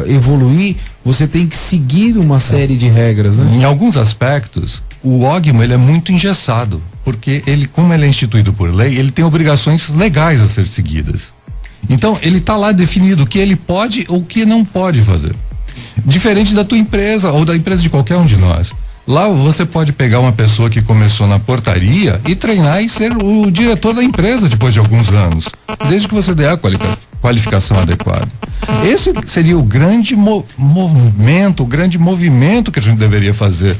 evoluir, você tem que seguir uma série de regras, né? Em alguns aspectos, o OGMO ele é muito engessado, porque como ele é instituído por lei, ele tem obrigações legais a ser seguidas. Então, ele está lá definido o que ele pode ou o que não pode fazer. Diferente da tua empresa ou da empresa de qualquer um de nós. Lá você pode pegar uma pessoa que começou na portaria e treinar e ser o diretor da empresa depois de alguns anos, desde que você dê a qualificação adequada. Esse seria o grande movimento que a gente deveria fazer.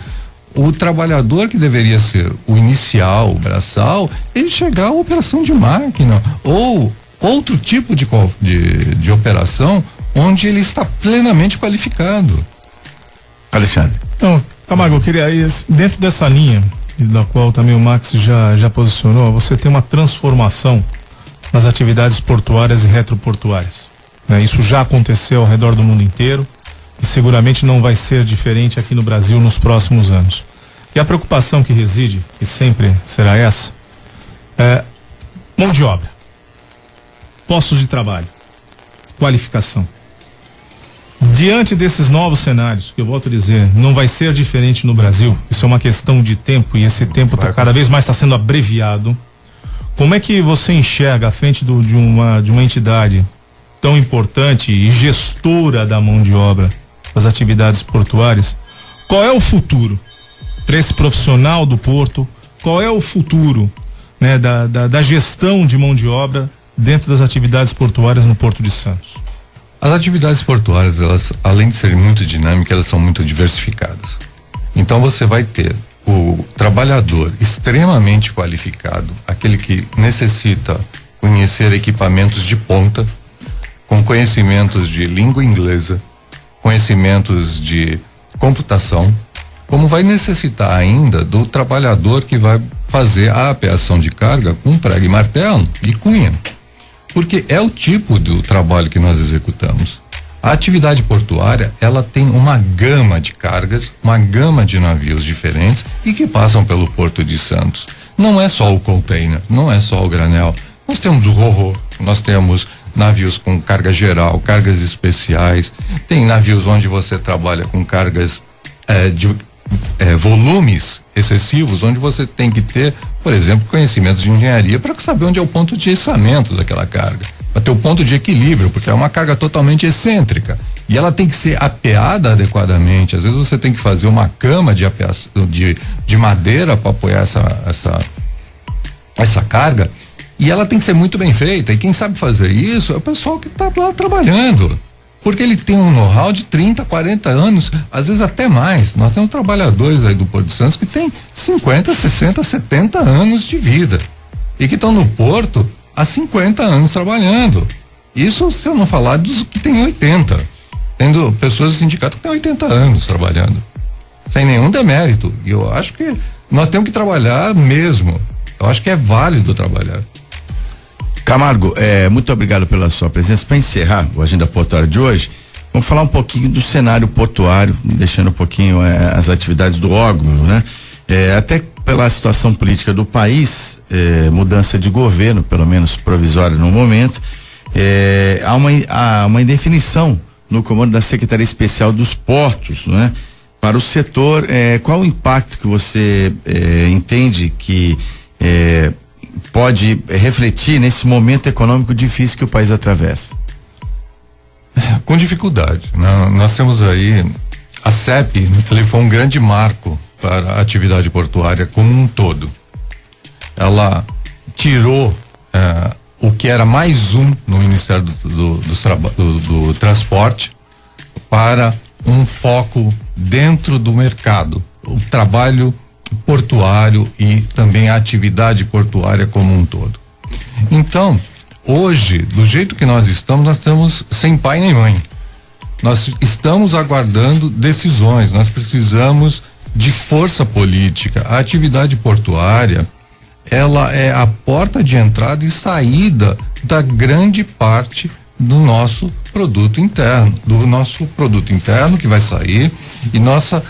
O trabalhador que deveria ser o inicial, o braçal, ele chegar à operação de máquina ou outro tipo de operação onde ele está plenamente qualificado. Alexandre. Então, Camargo, eu queria ir dentro dessa linha, da qual também o Max já posicionou, você tem uma transformação nas atividades portuárias e retroportuárias. Isso já aconteceu ao redor do mundo inteiro e seguramente não vai ser diferente aqui no Brasil nos próximos anos. E a preocupação que reside, e sempre será essa, é mão de obra, postos de trabalho, qualificação. Diante desses novos cenários, que eu volto a dizer, não vai ser diferente no Brasil, isso é uma questão de tempo e esse tempo cada vez mais está sendo abreviado. Como é que você enxerga à frente de uma entidade tão importante e gestora da mão de obra das atividades portuárias? Qual é o futuro para esse profissional do porto? Qual é o futuro, né, da gestão de mão de obra dentro das atividades portuárias no Porto de Santos? As atividades portuárias, elas, além de serem muito dinâmicas, elas são muito diversificadas. Então você vai ter o trabalhador extremamente qualificado, aquele que necessita conhecer equipamentos de ponta, com conhecimentos de língua inglesa, conhecimentos de computação, como vai necessitar ainda do trabalhador que vai fazer a apeação de carga com prego e martelo e cunha, porque é o tipo do trabalho que nós executamos. A atividade portuária, ela tem uma gama de cargas, uma gama de navios diferentes e que passam pelo Porto de Santos. Não é só o container, não é só o granel. Nós temos o ro-ro, nós temos navios com carga geral, cargas especiais, tem navios onde você trabalha com cargas volumes excessivos, onde você tem que ter, por exemplo, conhecimentos de engenharia para saber onde é o ponto de içamento daquela carga, para ter o ponto de equilíbrio, porque é uma carga totalmente excêntrica e ela tem que ser apeada adequadamente. Às vezes você tem que fazer uma cama de apeação de madeira para apoiar essa carga, e ela tem que ser muito bem feita, e quem sabe fazer isso é o pessoal que está lá trabalhando, porque ele tem um know-how de 30, 40 anos, às vezes até mais. Nós temos trabalhadores aí do Porto de Santos que têm 50, 60, 70 anos de vida e que estão no Porto há 50 anos trabalhando. Isso se eu não falar dos que têm 80, tendo pessoas do sindicato que têm 80 anos trabalhando, sem nenhum demérito. E eu acho que nós temos que trabalhar mesmo. Eu acho que é válido trabalhar. Camargo, muito obrigado pela sua presença. Para encerrar o Agenda Portuária de hoje, vamos falar um pouquinho do cenário portuário, deixando um pouquinho as atividades do órgão, né? Até pela situação política do país, mudança de governo, pelo menos provisória no momento, há uma indefinição no comando da Secretaria Especial dos Portos, né? Para o setor, qual o impacto que você entende que pode refletir nesse momento econômico difícil que o país atravessa? Com dificuldade, né? Nós temos aí a CEP, ele foi um grande marco para a atividade portuária como um todo. Ela tirou o que era mais no Ministério do Transporte para um foco dentro do mercado, o trabalho portuário e também a atividade portuária como um todo. Então, hoje, do jeito que nós estamos sem pai nem mãe. Nós estamos aguardando decisões, nós precisamos de força política. A atividade portuária, ela é a porta de entrada e saída da grande parte do nosso produto interno, que vai sair, e nossa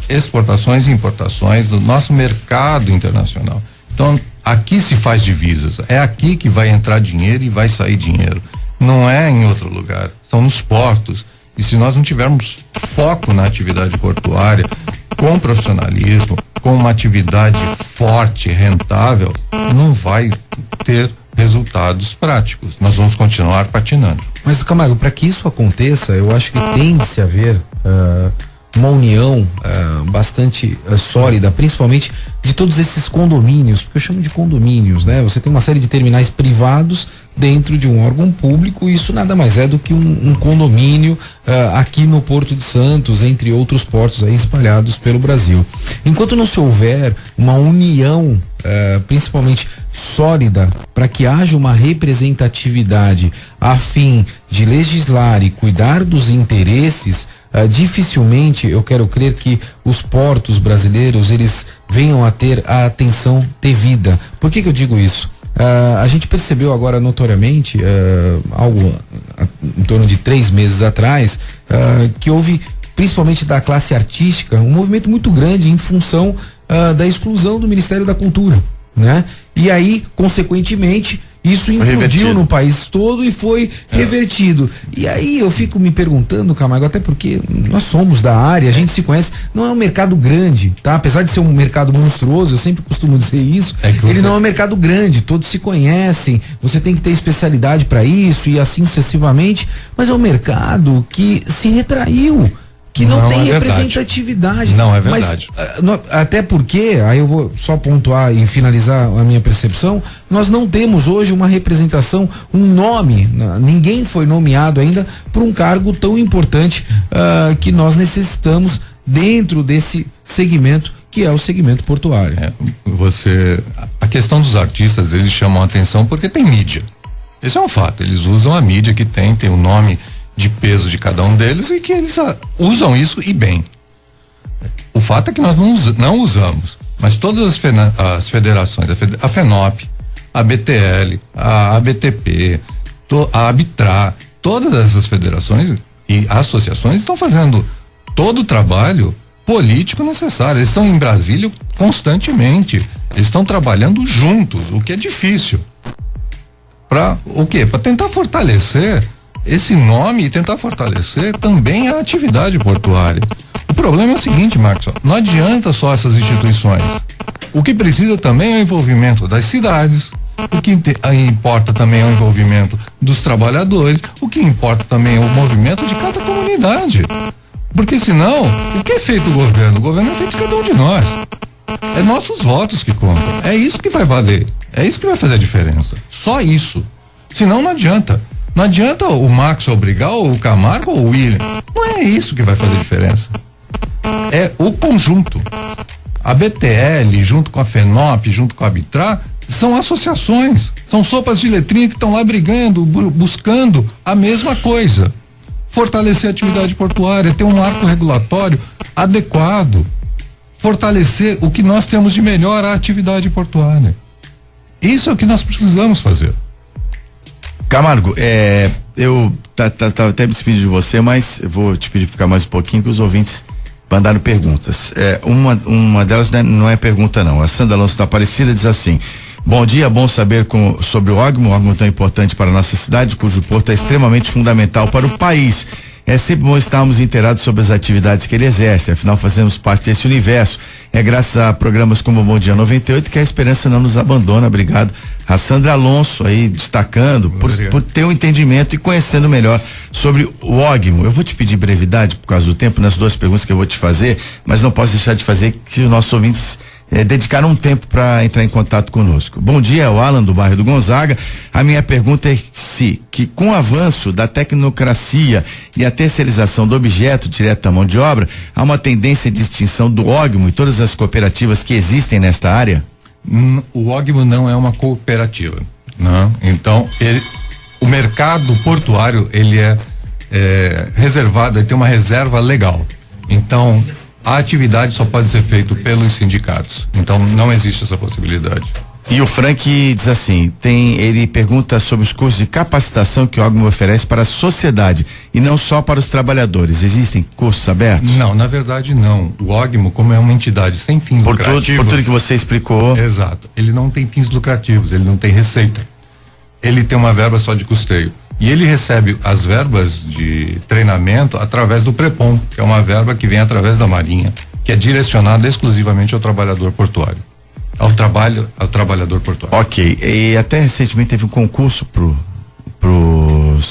exportações e importações do nosso mercado internacional. Então, aqui se faz divisas, é aqui que vai entrar dinheiro e vai sair dinheiro, não é em outro lugar, são nos portos. E se nós não tivermos foco na atividade portuária, com profissionalismo, com uma atividade forte, rentável, não vai ter resultados práticos, nós vamos continuar patinando. Mas, Camargo, para que isso aconteça, eu acho que tem de se haver uma união bastante sólida, principalmente de todos esses condomínios, porque eu chamo de condomínios, né? Você tem uma série de terminais privados dentro de um órgão público, e isso nada mais é do que um condomínio aqui no Porto de Santos, entre outros portos aí espalhados pelo Brasil. Enquanto não se houver uma união principalmente sólida, para que haja uma representatividade a fim de legislar e cuidar dos interesses, dificilmente eu quero crer que os portos brasileiros eles venham a ter a atenção devida. Por que eu digo isso? A gente percebeu agora notoriamente, algo em torno de 3 meses atrás, que houve, principalmente da classe artística, um movimento muito grande em função da exclusão do Ministério da Cultura, né? E aí, consequentemente, Isso implodiu no país todo e foi revertido. E aí eu fico me perguntando, Camargo, até porque nós somos da área, a gente se conhece, não é um mercado grande, tá? Apesar de ser um mercado monstruoso, eu sempre costumo dizer isso, ele não é um mercado grande, todos se conhecem, você tem que ter especialidade para isso e assim sucessivamente, mas é um mercado que se retraiu, que não tem representatividade. Não é verdade. Mas, até porque, aí eu vou só pontuar e finalizar a minha percepção, nós não temos hoje uma representação, um nome, ninguém foi nomeado ainda para um cargo tão importante que nós necessitamos dentro desse segmento, que é o segmento portuário. A questão dos artistas, eles chamam a atenção porque tem mídia. Esse é um fato, eles usam a mídia que tem o nome de peso de cada um deles e que eles usam isso e bem. O fato é que nós não usamos, mas todas as federações, a FENOP, a BTL, a ABTP, a Arbitrar, todas essas federações e associações estão fazendo todo o trabalho político necessário. Eles estão em Brasília constantemente, eles estão trabalhando juntos, o que é difícil. Para o quê? Para tentar fortalecer esse nome e tentar fortalecer também a atividade portuária. O problema é o seguinte, Marcos, não adianta só essas instituições. O que precisa também é o envolvimento das cidades, o que importa também é o envolvimento dos trabalhadores, o que importa também é o movimento de cada comunidade. Porque senão, o que é feito o governo? O governo é feito de cada um de nós. É nossos votos que contam. É isso que vai valer. É isso que vai fazer a diferença. Só isso. Senão não adianta. Não adianta o Max obrigar o Camargo ou o William. Não é isso que vai fazer diferença. É o conjunto. A BTL, junto com a FENOP, junto com a Arbitrar, são associações. São sopas de letrinha que estão lá brigando, buscando a mesma coisa. Fortalecer a atividade portuária, ter um marco regulatório adequado. Fortalecer o que nós temos de melhor, a atividade portuária. Isso é o que nós precisamos fazer. Camargo, eu tava até me despedindo de você, mas eu vou te pedir para ficar mais um pouquinho, que os ouvintes mandaram perguntas. Uma delas não é pergunta não. A Sandra Alonso da Aparecida diz assim: bom dia, bom saber sobre o órgão tão importante para a nossa cidade, cujo porto é extremamente fundamental para o país. É sempre bom estarmos inteirados sobre as atividades que ele exerce, afinal fazemos parte desse universo. É graças a programas como o Bom Dia 98 que a esperança não nos abandona. Obrigado. A Sandra Alonso aí destacando por ter um entendimento e conhecendo melhor sobre o OGMO. Eu vou te pedir brevidade por causa do tempo nas duas perguntas que eu vou te fazer, mas não posso deixar de fazer que os nossos ouvintes dedicaram um tempo para entrar em contato conosco. Bom dia, é o Alan do bairro do Gonzaga. A minha pergunta é que com o avanço da tecnocracia e a terceirização do objeto direto da mão de obra, há uma tendência de extinção do OGMO e todas as cooperativas que existem nesta área? O OGMO não é uma cooperativa, não? Então, o mercado portuário, ele é reservado, ele tem uma reserva legal. Então, a atividade só pode ser feita pelos sindicatos. Então, não existe essa possibilidade. E o Frank diz assim, ele pergunta sobre os cursos de capacitação que o OGMO oferece para a sociedade e não só para os trabalhadores. Existem cursos abertos? Não, na verdade não. O OGMO, como é uma entidade sem fins lucrativos... Por tudo que você explicou. Exato. Ele não tem fins lucrativos, ele não tem receita. Ele tem uma verba só de custeio. E ele recebe as verbas de treinamento através do PREPOM, que é uma verba que vem através da Marinha, que é direcionada exclusivamente ao trabalhador portuário. Ao trabalhador portuário. Ok. E até recentemente teve um concurso pros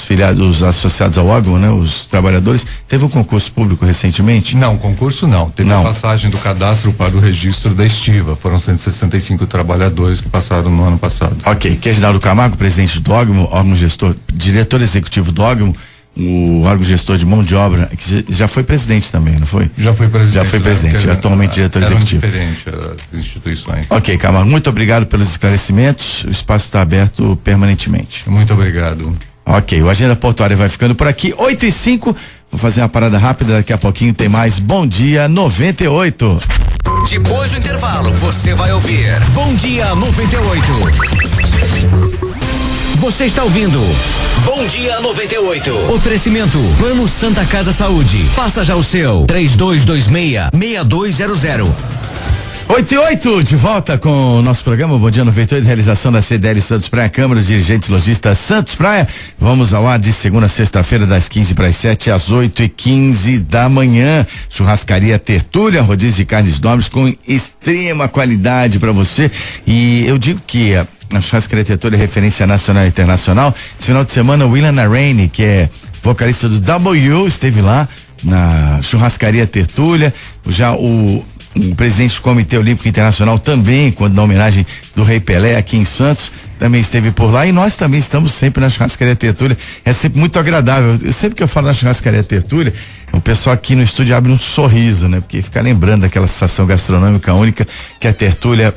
filiados, os associados ao OGMO, né? Os trabalhadores. Teve um concurso público recentemente? Não, concurso não. Teve a passagem do cadastro para o registro da estiva. Foram 165 trabalhadores que passaram no ano passado. Ok. Reginaldo Camargo, presidente do OGMO, órgão gestor, diretor executivo do OGMO, o órgão gestor de mão de obra, que já foi presidente também, não foi? Já foi presidente. Já foi presidente, atualmente diretor executivo. Diferente as instituições. Ok, Camargo, muito obrigado pelos esclarecimentos. O espaço está aberto permanentemente. Muito obrigado. Ok, o Agenda Portuária vai ficando por aqui, 8:05. Vou fazer uma parada rápida, daqui a pouquinho tem mais Bom Dia 98. Depois do intervalo, você vai ouvir Bom Dia 98. Você está ouvindo Bom Dia 98. Oferecimento Plano Santa Casa Saúde. Faça já o seu. 3226-6200. 8 de volta com o nosso programa Bom Dia 98, realização da CDL Santos Praia, Câmara dos Dirigentes Lojistas Santos Praia. Vamos ao ar de segunda a sexta-feira, das 15 para as 7, às 8h15 da manhã. Churrascaria Tertúlia, rodízio de carnes nobres com extrema qualidade para você. E eu digo que a Churrascaria Tertúlia é referência nacional e internacional. Esse final de semana, o William Narene, que é vocalista do W, esteve lá na Churrascaria Tertúlia. Já o presidente do Comitê Olímpico Internacional também, quando na homenagem do Rei Pelé aqui em Santos, também esteve por lá, e nós também estamos sempre na Churrascaria Tertúlia. É sempre muito agradável. Sempre que eu falo na Churrascaria Tertúlia, o pessoal aqui no estúdio abre um sorriso, né? Porque fica lembrando daquela sensação gastronômica única que a Tertúlia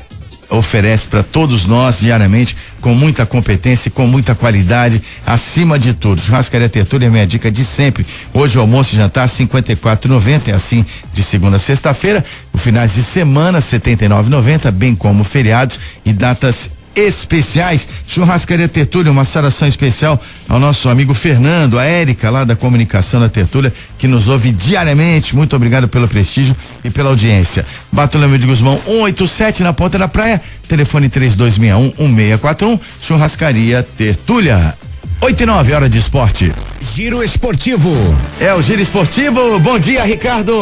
oferece para todos nós diariamente, com muita competência e com muita qualidade, acima de tudo. Churrascaria Tertúlia é minha dica de sempre. Hoje o almoço e jantar R$54,90, é assim de segunda a sexta-feira. Os finais de semana R$79,90, bem como feriados e datas especiais. Churrascaria Tertúlia, uma saudação especial ao nosso amigo Fernando, a Érica lá da comunicação da Tertúlia, que nos ouve diariamente. Muito obrigado pelo prestígio e pela audiência. Bartolomeu de Guzmão 187 na Ponta da Praia, telefone 3261-1641, Churrascaria Tertúlia. 8h09, hora de esporte. Giro Esportivo. É o Giro Esportivo. Bom dia, Ricardo.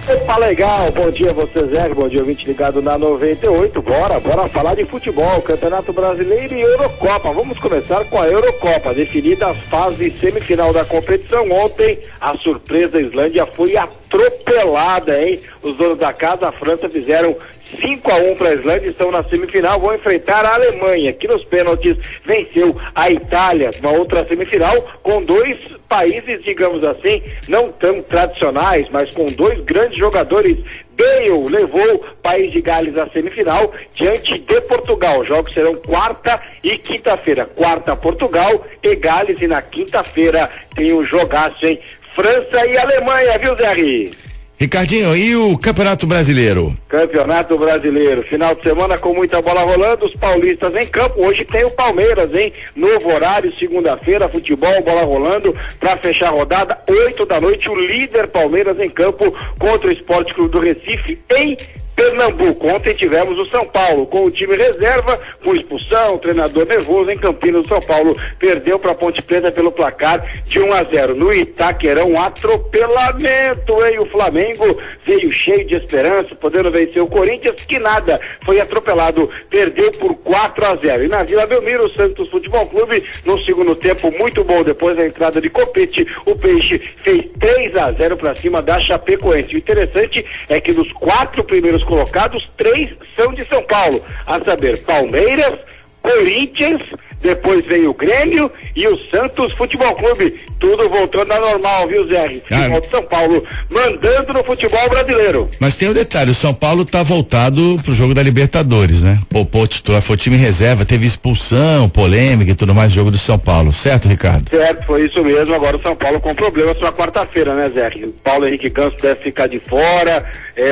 Opa, legal. Bom dia, você, Zé. Bom dia, ouvinte ligado na 98. Bora falar de futebol, Campeonato Brasileiro e Eurocopa. Vamos começar com a Eurocopa. Definida as fases semifinal da competição. Ontem, a surpresa Islândia foi atropelada, hein? Os donos da casa, a França, fizeram 5-1 para a Islândia, estão na semifinal, vão enfrentar a Alemanha, que nos pênaltis venceu a Itália, uma outra semifinal, com dois países, digamos assim, não tão tradicionais, mas com dois grandes jogadores. Bale levou o País de Gales à semifinal diante de Portugal. Os jogos serão quarta e quinta-feira. Quarta, Portugal e Gales, e na quinta-feira tem o jogaço, hein? França e Alemanha, viu, Zé? Ricardinho, e o Campeonato Brasileiro? Campeonato Brasileiro, final de semana com muita bola rolando, os paulistas em campo. Hoje tem o Palmeiras, hein? Novo horário, segunda-feira, futebol, bola rolando, para fechar a rodada, 8 da noite, o líder Palmeiras em campo contra o Sport Clube do Recife em Pernambuco. Ontem tivemos o São Paulo com o time reserva, com expulsão, treinador nervoso. Em Campinas, o São Paulo perdeu para a Ponte Preta pelo placar de 1-0. No Itaquerão, um atropelamento, hein? O Flamengo veio cheio de esperança, podendo vencer o Corinthians, que nada, foi atropelado, perdeu por 4-0. E na Vila Belmiro, o Santos Futebol Clube, no segundo tempo muito bom, depois da entrada de Copete, o Peixe fez 3-0 para cima da Chapecoense. O interessante é que dos 4 primeiros colocados, 3 são de São Paulo, a saber, Palmeiras, Corinthians, depois veio o Grêmio e o Santos Futebol Clube, tudo voltando ao normal, viu, Zé? Futebol de São Paulo mandando no futebol brasileiro. Mas tem um detalhe, o São Paulo tá voltado pro jogo da Libertadores, né? O titular foi o time reserva, teve expulsão, polêmica e tudo mais no jogo do São Paulo, certo, Ricardo? Certo, foi isso mesmo. Agora o São Paulo com problemas para quarta-feira, né, Zé? O Paulo Henrique Ganso deve ficar de fora,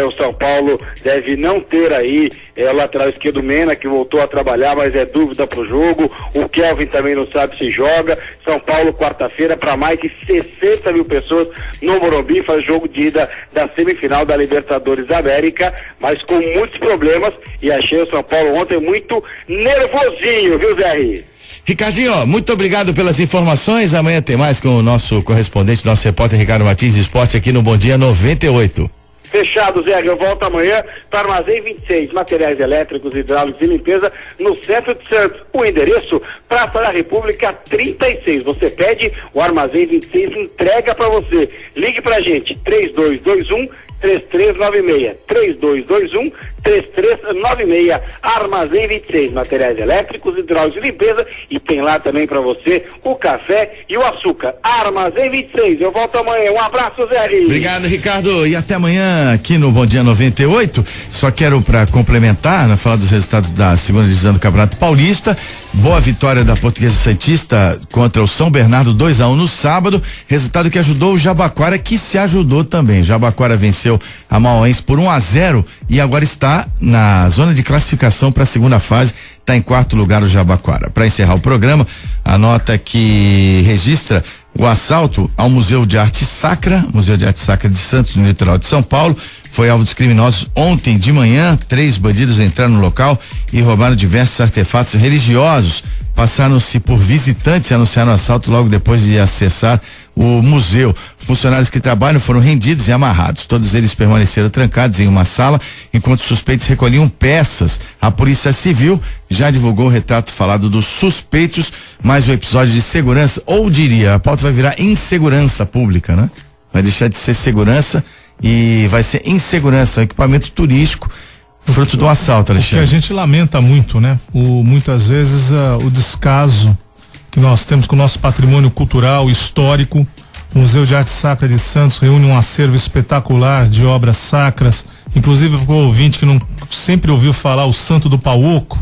o São Paulo deve não ter aí o lateral esquerdo Mena, que voltou a trabalhar, mas é dúvida pro jogo. O Kelvin também não sabe se joga. São Paulo, quarta-feira, para mais de 60 mil pessoas no Morumbi, faz jogo de ida da semifinal da Libertadores da América, mas com muitos problemas, e achei o São Paulo ontem muito nervosinho, viu, Zé? Ricardinho, muito obrigado pelas informações. Amanhã tem mais com o nosso correspondente, nosso repórter Ricardo Martins de Esporte aqui no Bom Dia 98. Fechado, Zé. Eu volto amanhã para Armazém 26, materiais elétricos, hidráulicos e limpeza no centro de Santos. O endereço, Praça da República 36. Você pede, o Armazém 26 entrega para você. Ligue pra gente, 3221-3396. 3221-3396. Armazém 26, materiais elétricos, hidráulicos e limpeza, e tem lá também para você o café e o açúcar. Armazém 26. Eu volto amanhã. Um abraço, Zé. Obrigado, Ricardo, e até amanhã aqui no Bom Dia 98. Só quero, para complementar, né, falar dos resultados da segunda divisão do Campeonato Paulista. Boa vitória da Portuguesa Santista contra o São Bernardo, 2-1 no sábado, resultado que ajudou o Jabaquara, que se ajudou também. Jabaquara venceu a Mauense por 1-0 e agora está na zona de classificação para a segunda fase, está em 4º lugar o Jabaquara. Para encerrar o programa, a nota que registra O assalto ao Museu de Arte Sacra de Santos, no litoral de São Paulo, foi alvo dos criminosos ontem de manhã. 3 bandidos entraram no local e roubaram diversos artefatos religiosos. Passaram-se por visitantes e anunciaram o assalto logo depois de acessar o museu. Funcionários que trabalham foram rendidos e amarrados. Todos eles permaneceram trancados em uma sala enquanto suspeitos recolhiam peças. A Polícia Civil já divulgou o retrato falado dos suspeitos, mas o episódio de segurança, ou diria, a pauta vai virar insegurança pública, né? Vai deixar de ser segurança e vai ser insegurança, um equipamento turístico, fruto do assalto, Alexandre. O que a gente lamenta muito, né? Muitas vezes o descaso que nós temos com o nosso patrimônio cultural, histórico. O Museu de Arte Sacra de Santos reúne um acervo espetacular de obras sacras, inclusive para o ouvinte que não sempre ouviu falar o Santo do Pauoco,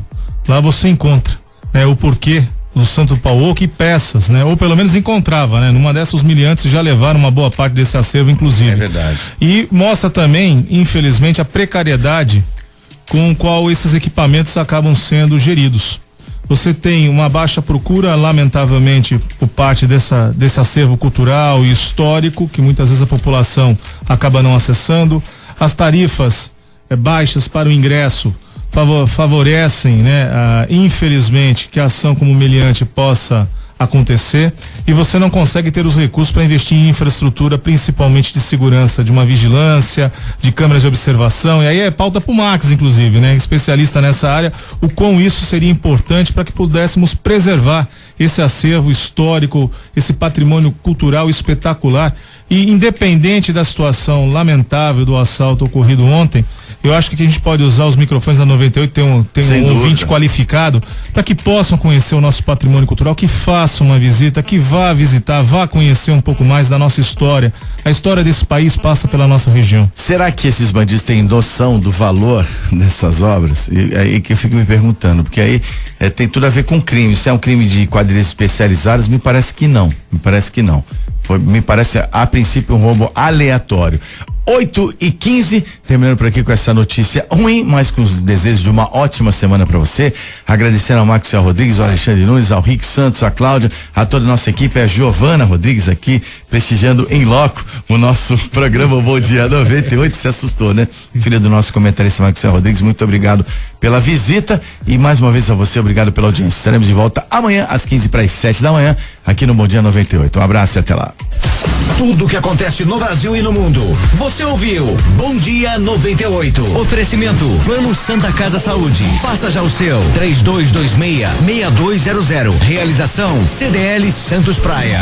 lá você encontra, né? O porquê do Santo do Pauoco e peças, né? Ou pelo menos encontrava, né? Numa dessas os miliantes já levaram uma boa parte desse acervo, inclusive. É verdade. E mostra também, infelizmente, a precariedade com qual esses equipamentos acabam sendo geridos. Você tem uma baixa procura, lamentavelmente, por parte desse acervo cultural e histórico, que muitas vezes a população acaba não acessando. As tarifas baixas para o ingresso favorecem, né, infelizmente, que a ação como meliante possa acontecer, e você não consegue ter os recursos para investir em infraestrutura, principalmente de segurança, de uma vigilância, de câmeras de observação, e aí é pauta pro Max, inclusive, né, especialista nessa área, o quão isso seria importante para que pudéssemos preservar esse acervo histórico, esse patrimônio cultural espetacular. E independente da situação lamentável do assalto ocorrido ontem, eu acho que a gente pode usar os microfones da 98, tem um ouvinte qualificado, para que possam conhecer o nosso patrimônio cultural, que façam uma visita, que vá visitar, vá conhecer um pouco mais da nossa história. A história desse país passa pela nossa região. Será que esses bandidos têm noção do valor dessas obras? E aí que eu fico me perguntando, porque aí tem tudo a ver com crime. Se é um crime de quadrilhas especializadas, me parece que não. Me parece a princípio um roubo aleatório. 8h15, terminando por aqui com essa notícia ruim, mas com os desejos de uma ótima semana para você. Agradecendo ao Maxwell Rodrigues, ao Alexandre Nunes, ao Rick Santos, à Cláudia, a toda a nossa equipe, a Giovana Rodrigues aqui, prestigiando em loco o nosso programa Bom Dia 98. Se assustou, né? Filha do nosso comentarista Maxwell Rodrigues, muito obrigado pela visita e mais uma vez a você, obrigado pela audiência. Estaremos de volta amanhã às 15:45 da manhã aqui no Bom Dia 98. Um abraço e até lá. Tudo o que acontece no Brasil e no mundo. Você ouviu Bom Dia 98. Oferecimento Plano Santa Casa Saúde. Faça já o seu. 3226-6200. Realização CDL Santos Praia.